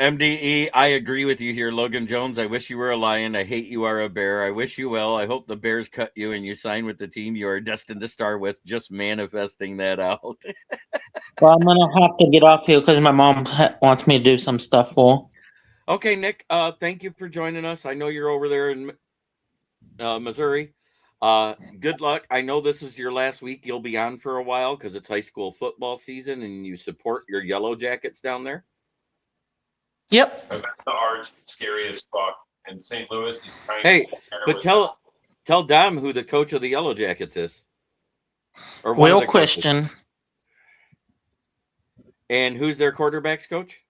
MDE, I agree with you here, Logan Jones. I wish you were a lion. I hate you are a bear. I wish you well. I hope the Bears cut you and you sign with the team you are destined to star with. Just manifesting that out. Well, I'm gonna have to get off here because my mom wants me to do some stuff for. Okay, Nick. Thank you for joining us. I know you're over there in Missouri. Good luck. I know this is your last week. You'll be on for a while because it's high school football season, and you support your Yellow Jackets down there. Yep. the arch scary as fuck. And St. Louis is trying Hey, to but tell Dom who the coach of the Yellow Jackets is. Or one Will of the coaches. Christian. And who's their quarterbacks coach?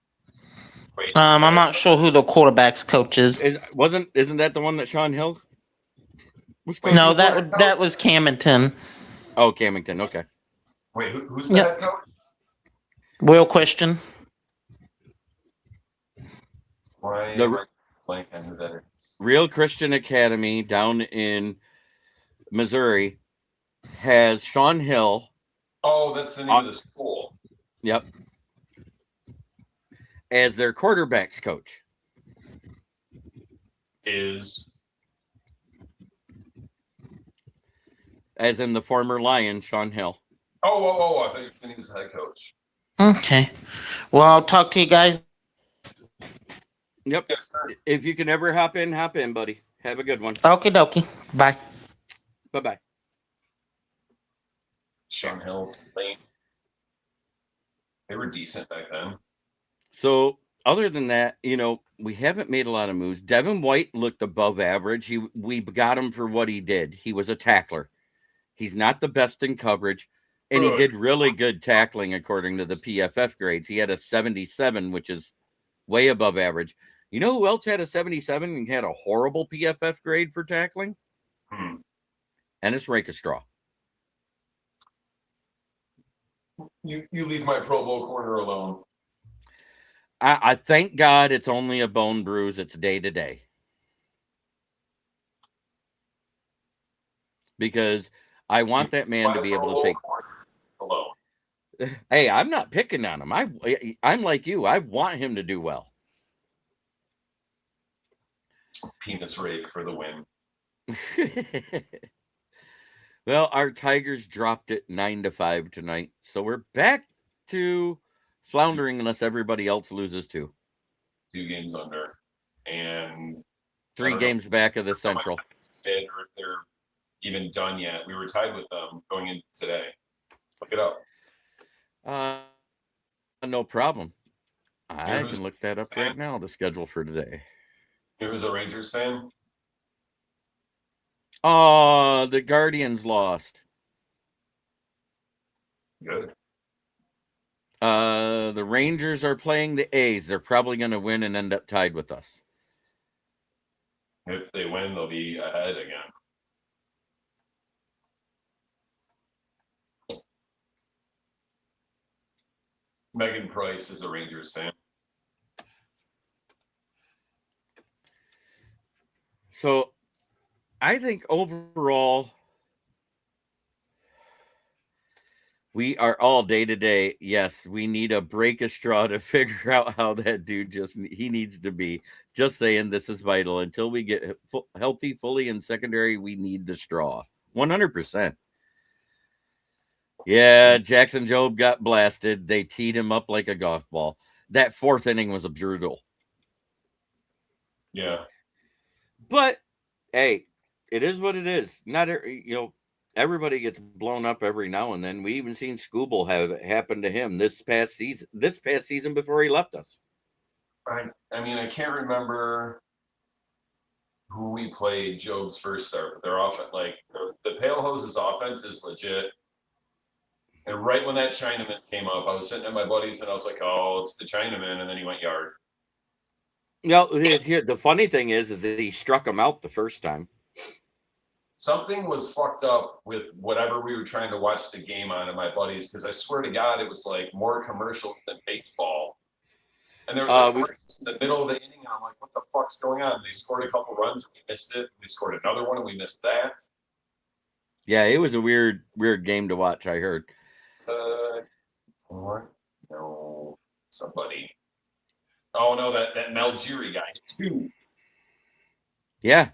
I'm not sure who the quarterbacks coach is. Isn't that the one that Sean Hill was coaching? No, that was Camington. Oh, Camington. Okay. Wait, who's the head coach? Will Christian. Why am I blank on who that is? Real Christian Academy down in Missouri has Sean Hill. Oh, that's the name of the school. Yep. As their quarterbacks coach. Is as in the former Lion, Sean Hill. Oh, I thought he was the head coach. Okay. Well, I'll talk to you guys. Yep. Yes, sir. If you can ever hop in, buddy. Have a good one. Okie dokie. Bye. Bye-bye. Sean Hill, Lane. They were decent back then. So, other than that, we haven't made a lot of moves. Devin White looked above average. We got him for what he did. He was a tackler. He's not the best in coverage, and he did really good tackling according to the PFF grades. He had a 77, which is way above average. You know who else had a 77 and had a horrible PFF grade for tackling? Ennis Rakestraw. You leave my Pro Bowl corner alone. I thank God it's only a bone bruise. It's day to day. Because I want that man to be able to take. Alone. Hey, I'm not picking on him. I'm like you. I want him to do well. Penis rake for the win. Well, our Tigers dropped it 9-5 tonight, so we're back to floundering unless everybody else loses too. 2 games under, and 3 games back of the Central. Or if they're even done yet. We were tied with them going into today. Look it up. No problem. I can look that up right now. The schedule for today. It was a Rangers fan. Oh, the Guardians lost. Good. The Rangers are playing the A's. They're probably going to win and end up tied with us. If they win, they'll be ahead again. Megan Price is a Rangers fan. So, I think overall, we are all day to day. Yes, we need a break a straw to figure out how that dude he needs to be. Just saying, this is vital. Until we get healthy fully in secondary, we need the straw. 100%. Yeah, Jackson Jobe got blasted. They teed him up like a golf ball. That 4th inning was a brutal. Yeah. But, hey, it is what it is. Not, everybody gets blown up every now and then. We even seen Scooble have it happen to him this past season before he left us. I mean, I can't remember who we played Jobe's first start, but their offense, like the Pale Hoses offense is legit. And right when that Chinaman came up, I was sitting at my buddies and I was like, oh, it's the Chinaman. And then he went yard. The funny thing is that he struck him out the first time. Something was fucked up with whatever we were trying to watch the game on and my buddies, because I swear to God, it was like more commercials than baseball. And there was in the middle of the inning, and I'm like, what the fuck's going on? They scored a couple runs, and we missed it. We scored another one, and we missed that. Yeah, it was a weird game to watch, I heard. No. somebody. Oh no, that Malgiri guy, 2. Yeah,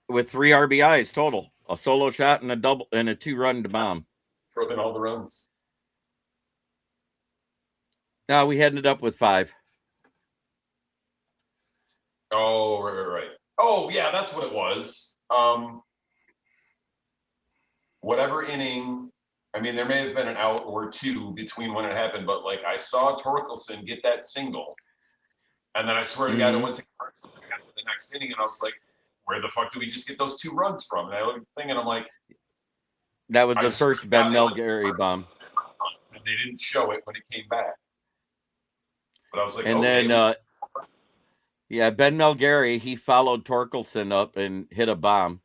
with 3 RBIs total, a solo shot and a double and a 2-run bomb. Drove in all the runs. No, we ended up with 5. Oh, right. Oh, yeah, that's what it was. Whatever inning, I mean, there may have been an out or 2 between when it happened, but like I saw Torkelson get that single, and then I swear to God, it went to the next inning, and I was like, where the fuck do we just get those 2 runs from? And I looked at the thing, and I'm like, That was the first Ben Melgary bomb. And they didn't show it when it came back. But I was like, And okay. then, Ben Melgary, he followed Torkelson up and hit a bomb.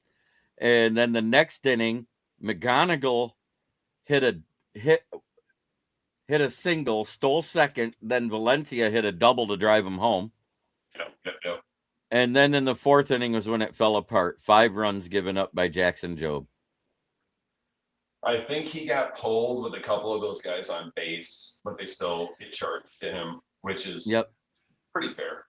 And then the next inning, McGonigal hit a single, stole second. Then Valencia hit a double to drive him home. Yep. And then in the 4th inning was when it fell apart. 5 runs given up by Jackson Jobe. I think he got pulled with a couple of those guys on base, but they still get charged to him, which is pretty fair.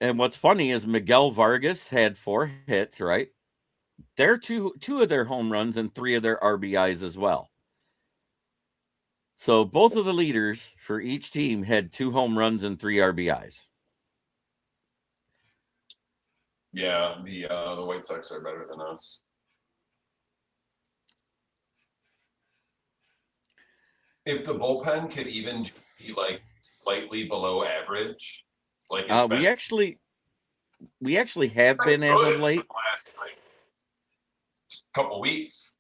And what's funny is Miguel Vargas had 4 hits, right? They're two of their home runs and 3 of their RBIs as well. So both of the leaders for each team had 2 home runs and 3 RBIs. Yeah, the White Sox are better than us. If the bullpen could even be like slightly below average, like it's we actually have been as of late. Last, couple weeks.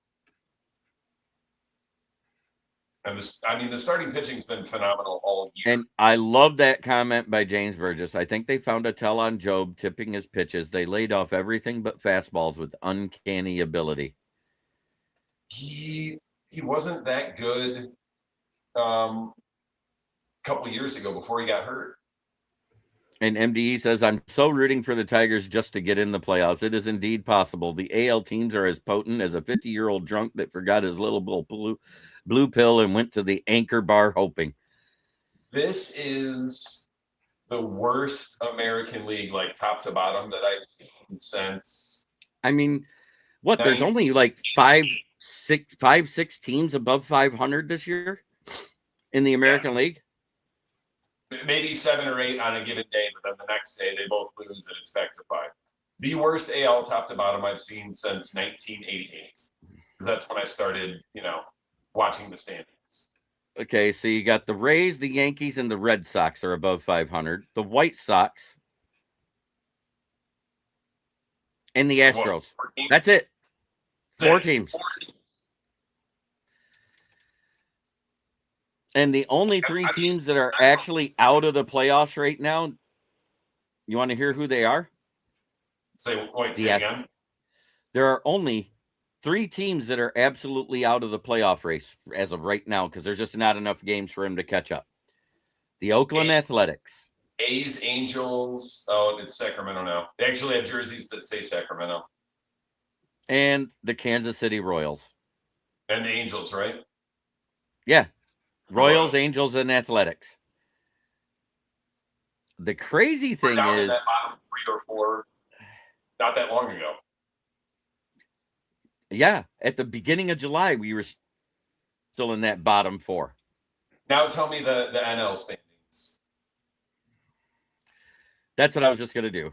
And the starting pitching's been phenomenal all year. And I love that comment by James Burgess. I think they found a tell on Jobe tipping his pitches. They laid off everything but fastballs with uncanny ability. He wasn't that good a couple years ago before he got hurt. And MDE says, I'm so rooting for the Tigers just to get in the playoffs. It is indeed possible. The AL teams are as potent as a 50-year-old drunk that forgot his little blue pill and went to the Anchor Bar hoping. This is the worst American League, like top to bottom, that I've seen since. I mean, what? There's only like five, six teams above 500 this year in the American League. Maybe 7 or 8 on a given day, but then the next day they both lose and it's back to 5. The worst AL top to bottom I've seen since 1988, because that's when I started, watching the standings. Okay, so you got the Rays, the Yankees, and the Red Sox are above 500. The White Sox and the Astros. That's it. 4 teams. And the only 3 teams that are actually out of the playoffs right now, you want to hear who they are? Say again. There are only 3 teams that are absolutely out of the playoff race as of right now because there's just not enough games for them to catch up. The Oakland Athletics. A's, Angels. Oh, it's Sacramento now. They actually have jerseys that say Sacramento. And the Kansas City Royals. And the Angels, right? Yeah. Royals, Angels, and Athletics. The crazy thing is that bottom 3 or 4 not that long ago. Yeah, at the beginning of July, we were still in that bottom 4. Now tell me the NL standings. That's what I was just going to do.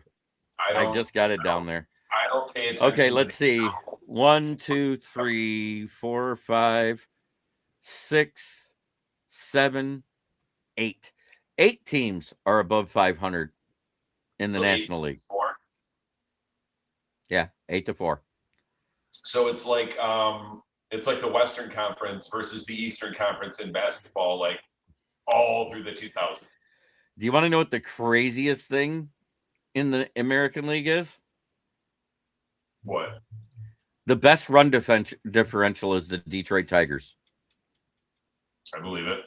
I just got it down there. I don't pay attention. Okay, let's see. 1, 2, 3, 4, 5, 6, 7, 8. 8 teams are above 500 in the National League. 4. Yeah, 8-4. So it's like the Western Conference versus the Eastern Conference in basketball, like all through the 2000s. Do you want to know what the craziest thing in the American League is? What? The best run differential is the Detroit Tigers. I believe it.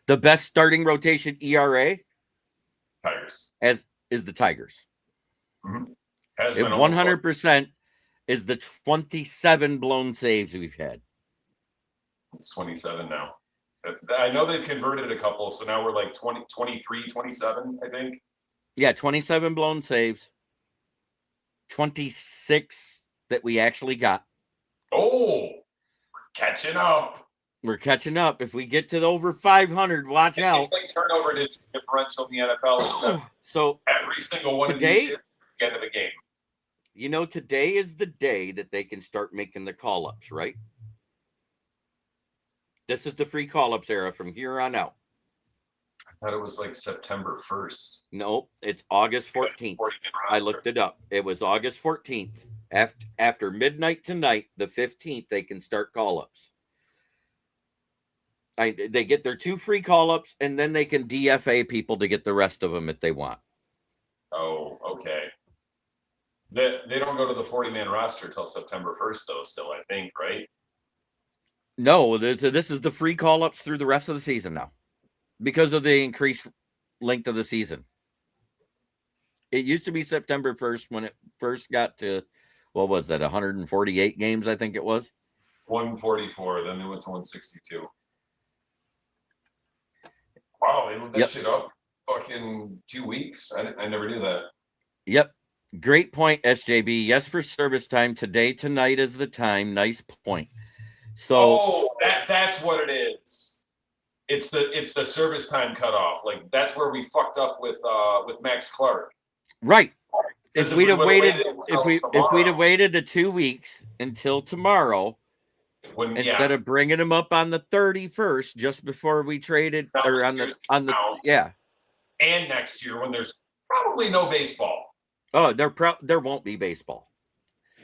The best starting rotation ERA? Tigers. Is the Tigers. Mm-hmm. It 100% is the 27 blown saves we've had. It's 27 now. I know they've converted a couple, so now we're like 20, 23, 27, I think. Yeah, 27 blown saves. 26 that we actually got. Oh, catching up. We're catching up. If we get to the over 500, watch out. It's like turnover differential in the NFL. Except So every single one today, of these shits at the end of the game. You know, today is the day that they can start making the call-ups, right? This is the free call-ups era from here on out. I thought it was like September 1st. No, it's August 14th. I looked it up. It was August 14th. After midnight tonight, the 15th, they can start call-ups. They get their 2 free call-ups, and then they can DFA people to get the rest of them if they want. Oh, okay. They don't go to the 40-man roster till September 1st, though, still, I think, right? No, this is the free call-ups through the rest of the season now because of the increased length of the season. It used to be September 1st when it first got to, what was that, 148 games, I think it was? 144, then they went to 162. Wow, they moved that shit up fucking 2 weeks. I never knew that. Yep. Great point, SJB. Yes, for service time. Tonight is the time. Nice point. So that's what it is. It's the service time cutoff. Like that's where we fucked up with Max Clark. Right. If we'd have waited, if we'd have waited the 2 weeks until tomorrow, instead of bringing him up on the 31st, just before we traded, or on the and next year when there's probably no baseball. Oh, there won't be baseball.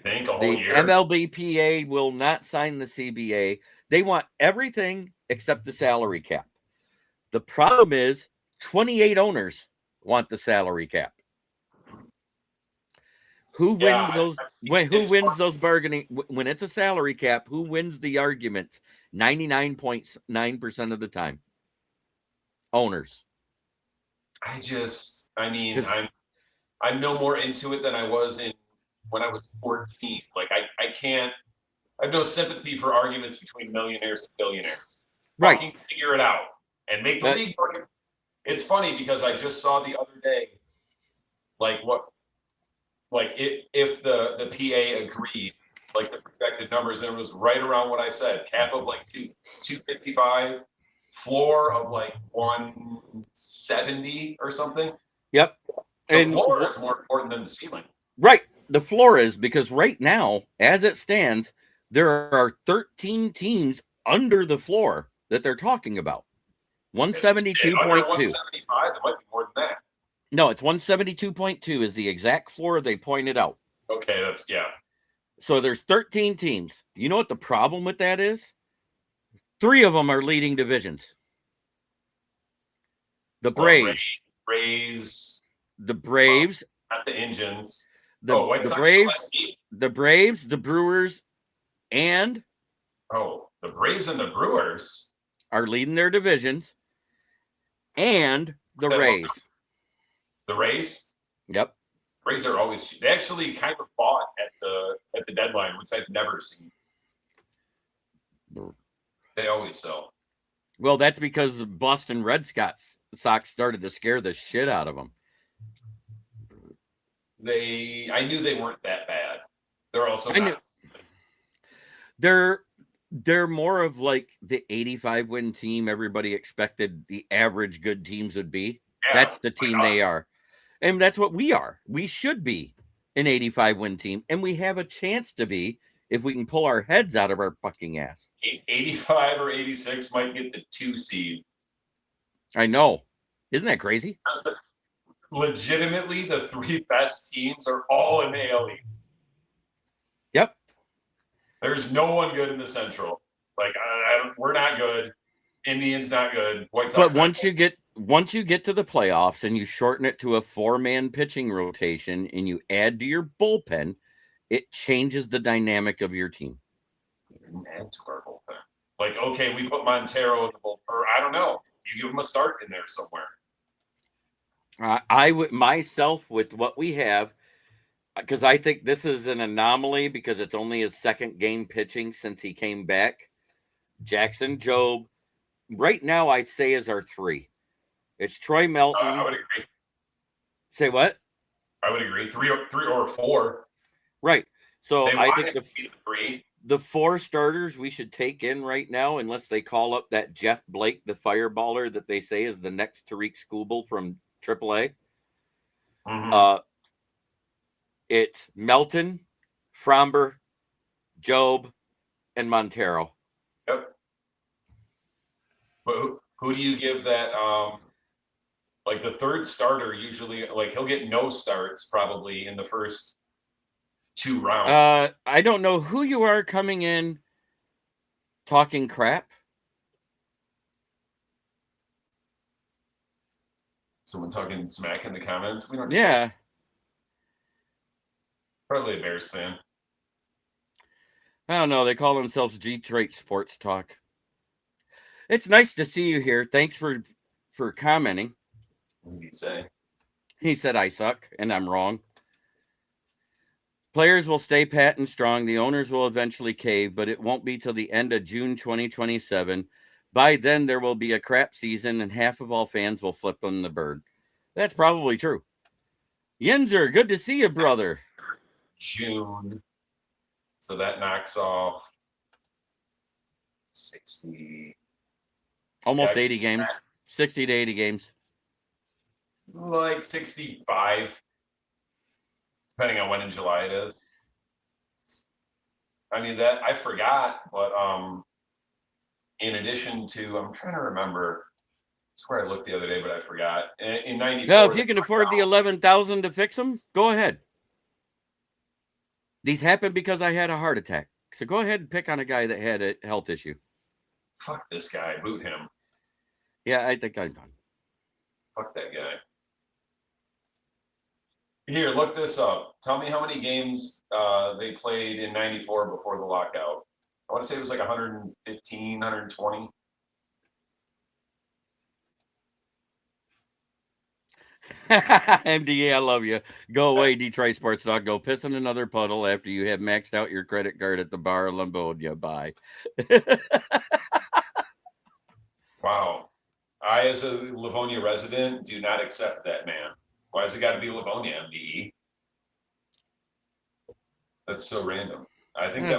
Think a whole The year. MLBPA will not sign the CBA. They want everything except the salary cap. The problem is 28 owners want the salary cap. Who wins those? Who wins those bargaining when it's a salary cap? Who wins the argument? 99.9% of the time, owners. I'm no more into it than I was when I was 14. Like I have no sympathy for arguments between millionaires and billionaires. Right. Fucking figure it out and make the league work. It's funny because I just saw the other day, if the PA agreed, like the projected numbers, and it was right around what I said, cap of like 255, floor of like 170 or something. Yep. The floor is more important than the ceiling. Right. The floor is, because right now, as it stands, there are 13 teams under the floor that they're talking about. 172.2. 175, it might be more than that. No, it's 172.2 is the exact floor they pointed out. Okay, So there's 13 teams. You know what the problem with that is? 3 of them are leading divisions. The Braves. The Braves. Not the Indians. The Braves. The Braves, the Brewers, and the Braves and the Brewers are leading their divisions, and the Rays. The Rays? Yep. Rays are always. They actually kind of fought at the deadline, which I've never seen. They always sell. Well, that's because the Boston Red Sox started to scare the shit out of them. I knew they weren't that bad. They're also they're more of like the 85 win team everybody expected the average good teams would be. Yeah, that's the team they are. And that's what we are. We should be an 85 win team, and we have a chance to be if we can pull our heads out of our fucking ass. 85 or 86 might get the 2 seed. I know. Isn't that crazy? Legitimately, the 3 best teams are all in the AL East. Yep. There's no one good in the Central. Like we're not good. Indians not good. White Sox. But once you get to the playoffs and you shorten it to a 4-man pitching rotation and you add to your bullpen, it changes the dynamic of your team. Add to our bullpen. Like, okay, we put Montero in the bullpen, or I don't know. You give him a start in there somewhere. I would myself with what we have, because I think this is an anomaly because it's only his 2nd game pitching since he came back. Jackson Jobe, right now I'd say is our 3. It's Troy Melton. I would agree. Say what? I would agree. Three or 4. Right. So They I want think it to be 3. the 4 starters we should take in right now, unless they call up that Jeff Blake, the fireballer that they say is the next Tariq Skubal from AAA. Mm-hmm. It's Melton, Fromber, Job, and Montero. Yep. But who do you give that? Like the third starter usually, like he'll get no starts probably in the first 2 rounds. I don't know who you are coming in talking crap. Someone talking smack in the comments. We don't. Yeah. Probably a Bears fan. I don't know. They call themselves Detroit Sports Talk. It's nice to see you here. Thanks for commenting. What did he say? He said I suck, and I'm wrong. Players will stay pat and strong. The owners will eventually cave, but it won't be till the end of June 2027. By then, there will be a crap season, and half of all fans will flip on the bird. That's probably true. Yinzer, good to see you, brother. June. So that knocks off 60. Almost 80 games. 60 to 80 games. Like 65. Depending on when in July it is. I mean, that I forgot, but in addition to, I'm trying to remember. I swear I looked the other day, but I forgot. In 94. Well, if you can afford the $11,000 to fix them, go ahead. These happened because I had a heart attack. So go ahead and pick on a guy that had a health issue. Fuck this guy. Boot him. Yeah, I think I'm done. Fuck that guy. Here, look this up. Tell me how many games they played in 94 before the lockout. I want to say it was like 115, 120. MDA, I love you. Go away, Detroit Sports Dog. Go piss in another puddle after you have maxed out your credit card at the bar of Lambonia. Bye. Wow. I, as a Livonia resident, do not accept that man. Why has it got to be Livonia, MDE? That's so random. I think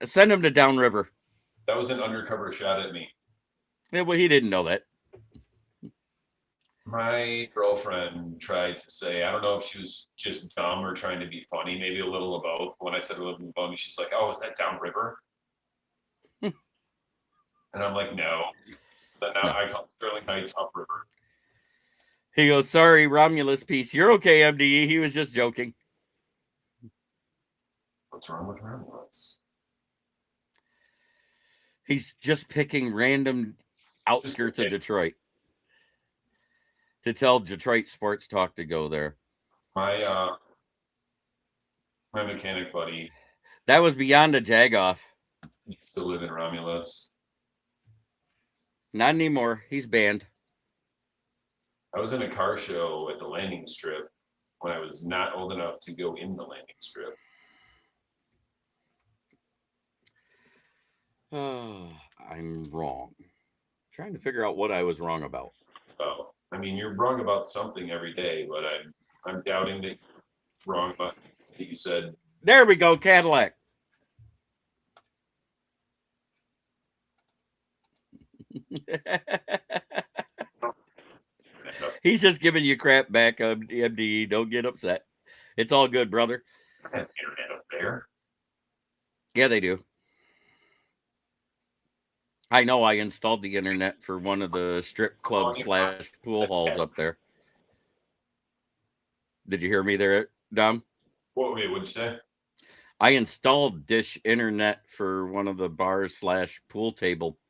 send him to Downriver. That was an undercover shot at me. Yeah, well, he didn't know that. My girlfriend tried to say, I don't know if she was just dumb or trying to be funny, maybe a little of both. When I said we live in Livonia, she's like, "Oh, is that downriver?" And I'm like, "No." But now I call Sterling Heights upriver. He goes, "Sorry, Romulus piece. You're okay, MDE. He was just joking." What's wrong with Romulus? He's just picking random outskirts of Detroit to tell Detroit Sports Talk to go there. My mechanic buddy. That was beyond a jagoff. He used to live in Romulus. Not anymore. He's banned. I was in a car show at the landing strip when I was not old enough to go in the landing strip. Oh, I'm wrong. Trying to figure out what I was wrong about. Oh, I mean, you're wrong about something every day, but I'm doubting that you're wrong about what you said. There we go, Cadillac. He's just giving you crap back, MDE. Don't get upset. It's all good, brother. I have internet up there. Yeah, they do. I know I installed the internet for one of the strip club / pool halls up there. Did you hear me there, Dom? What'd you say? I installed dish internet for one of the bars / pool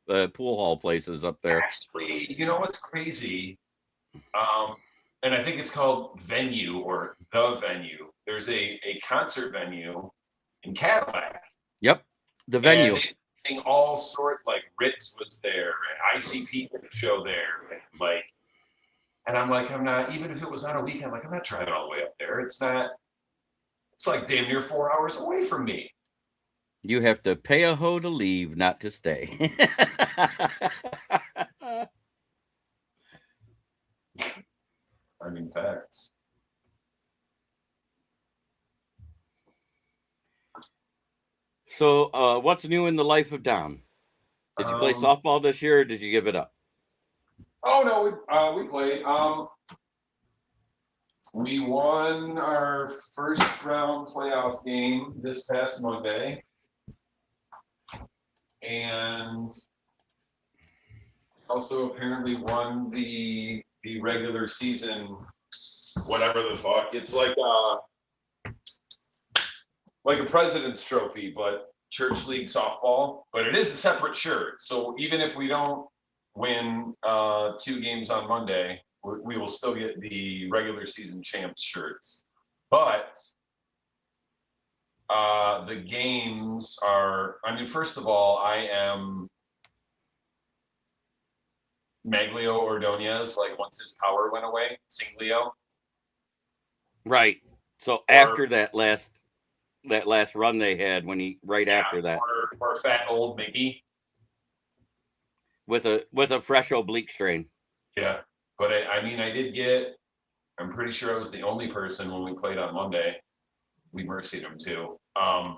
hall places up there. Actually, you know what's crazy? And I think it's called Venue or The Venue. There's a concert venue in Cadillac. Yep, the Venue. And all sort, like Ritz was there and ICP did a show there, and I'm like, I'm not, even if it was on a weekend, like I'm not driving all the way up there. It's like damn near 4 hours away from me. You have to pay a hoe to leave, not to stay. facts. So, what's new in the life of Dom? Did you play softball this year, or did you give it up? Oh no, we played. We won our first round playoff game this past Monday, and also apparently won the regular season, whatever the fuck. It's like a president's trophy, but church league softball. But it is a separate shirt, so even if we don't win 2 games on Monday, we will still get the regular season champs shirts. But the games are, I mean, first of all, I am Maglio Ordonez, like once his power went away, Singlio. Right. So after that last run they had, after that, or fat old Mickey with a fresh oblique strain. Yeah, but I mean, I'm pretty sure I was the only person when we played on Monday. We mercied him too. I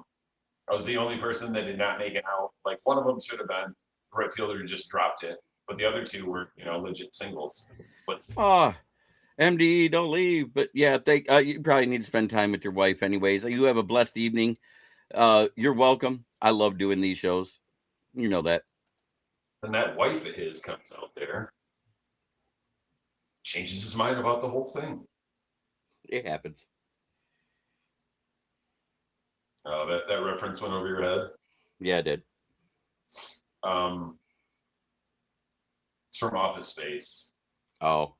was the only person that did not make it out. Like one of them should have been right fielder, just dropped it, but the other 2 were legit singles. But MDE, don't leave. But yeah, you probably need to spend time with your wife anyways. You have a blessed evening. You're welcome. I love doing these shows. You know that. And that wife of his comes out there, changes his mind about the whole thing. It happens. That reference went over your head? Yeah, it did. It's from Office Space. Oh.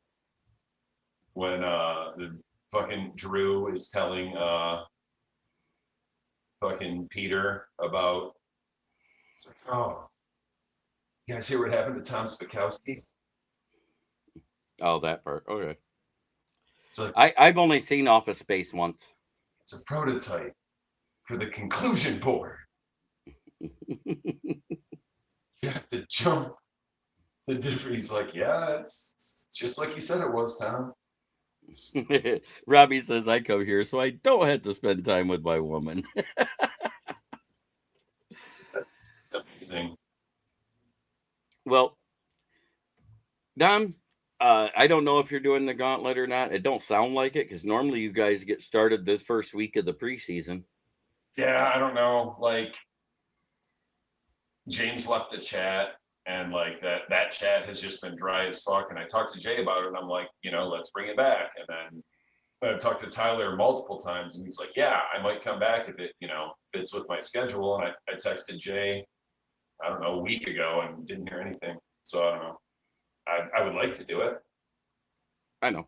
When the fucking Drew is telling fucking Peter about, it's like, oh, you guys hear what happened to Tom Spakowski? Oh, that part. Okay. So I've only seen Office Space once. It's a prototype for the conclusion board. You have to jump the different. He's like, yeah, it's just like you said it was, Tom. Robbie says I come here so I don't have to spend time with my woman. Amazing. Well, Dom, I don't know if you're doing the gauntlet or not. It don't sound like it because normally you guys get started this first week of the preseason. Yeah, I don't know. Like James left the chat, and like that chat has just been dry as fuck. And I talked to Jay about it, and I'm like, let's bring it back. And then I've talked to Tyler multiple times, and he's like, yeah, I might come back if it, fits with my schedule. And I texted Jay, I don't know, a week ago, and didn't hear anything. So I don't know. I would like to do it. I know.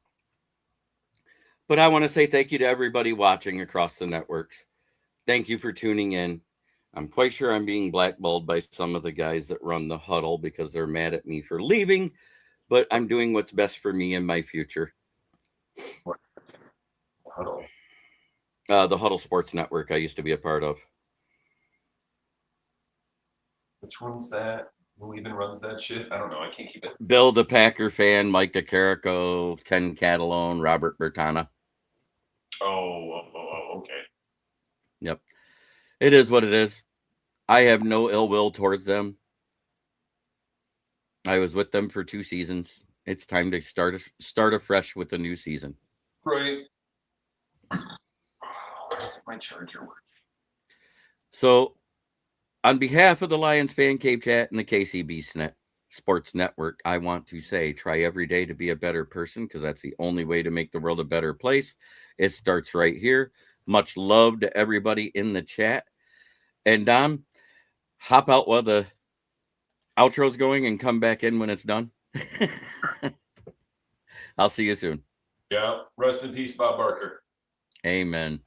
But I want to say thank you to everybody watching across the networks. Thank you for tuning in. I'm quite sure I'm being blackballed by some of the guys that run the huddle because they're mad at me for leaving, but I'm doing what's best for me and my future. What? Huddle? The Huddle Sports Network I used to be a part of. Which one's that? Who even runs that shit? I don't know. I can't keep it. Bill the Packer fan, Mike DeCarico, Ken Catalone, Robert Bertana. Oh, okay. Yep. It is what it is. I have no ill will towards them. I was with them for 2 seasons. It's time to start afresh with a new season. Right. Where's my charger work? So, on behalf of the Lions Fan Cave Chat and the KCB Sports Network, I want to say try every day to be a better person because that's the only way to make the world a better place. It starts right here. Much love to everybody in the chat. And Dom, hop out while the outro's going and come back in when it's done. I'll see you soon. Yeah. Rest in peace, Bob Barker. Amen.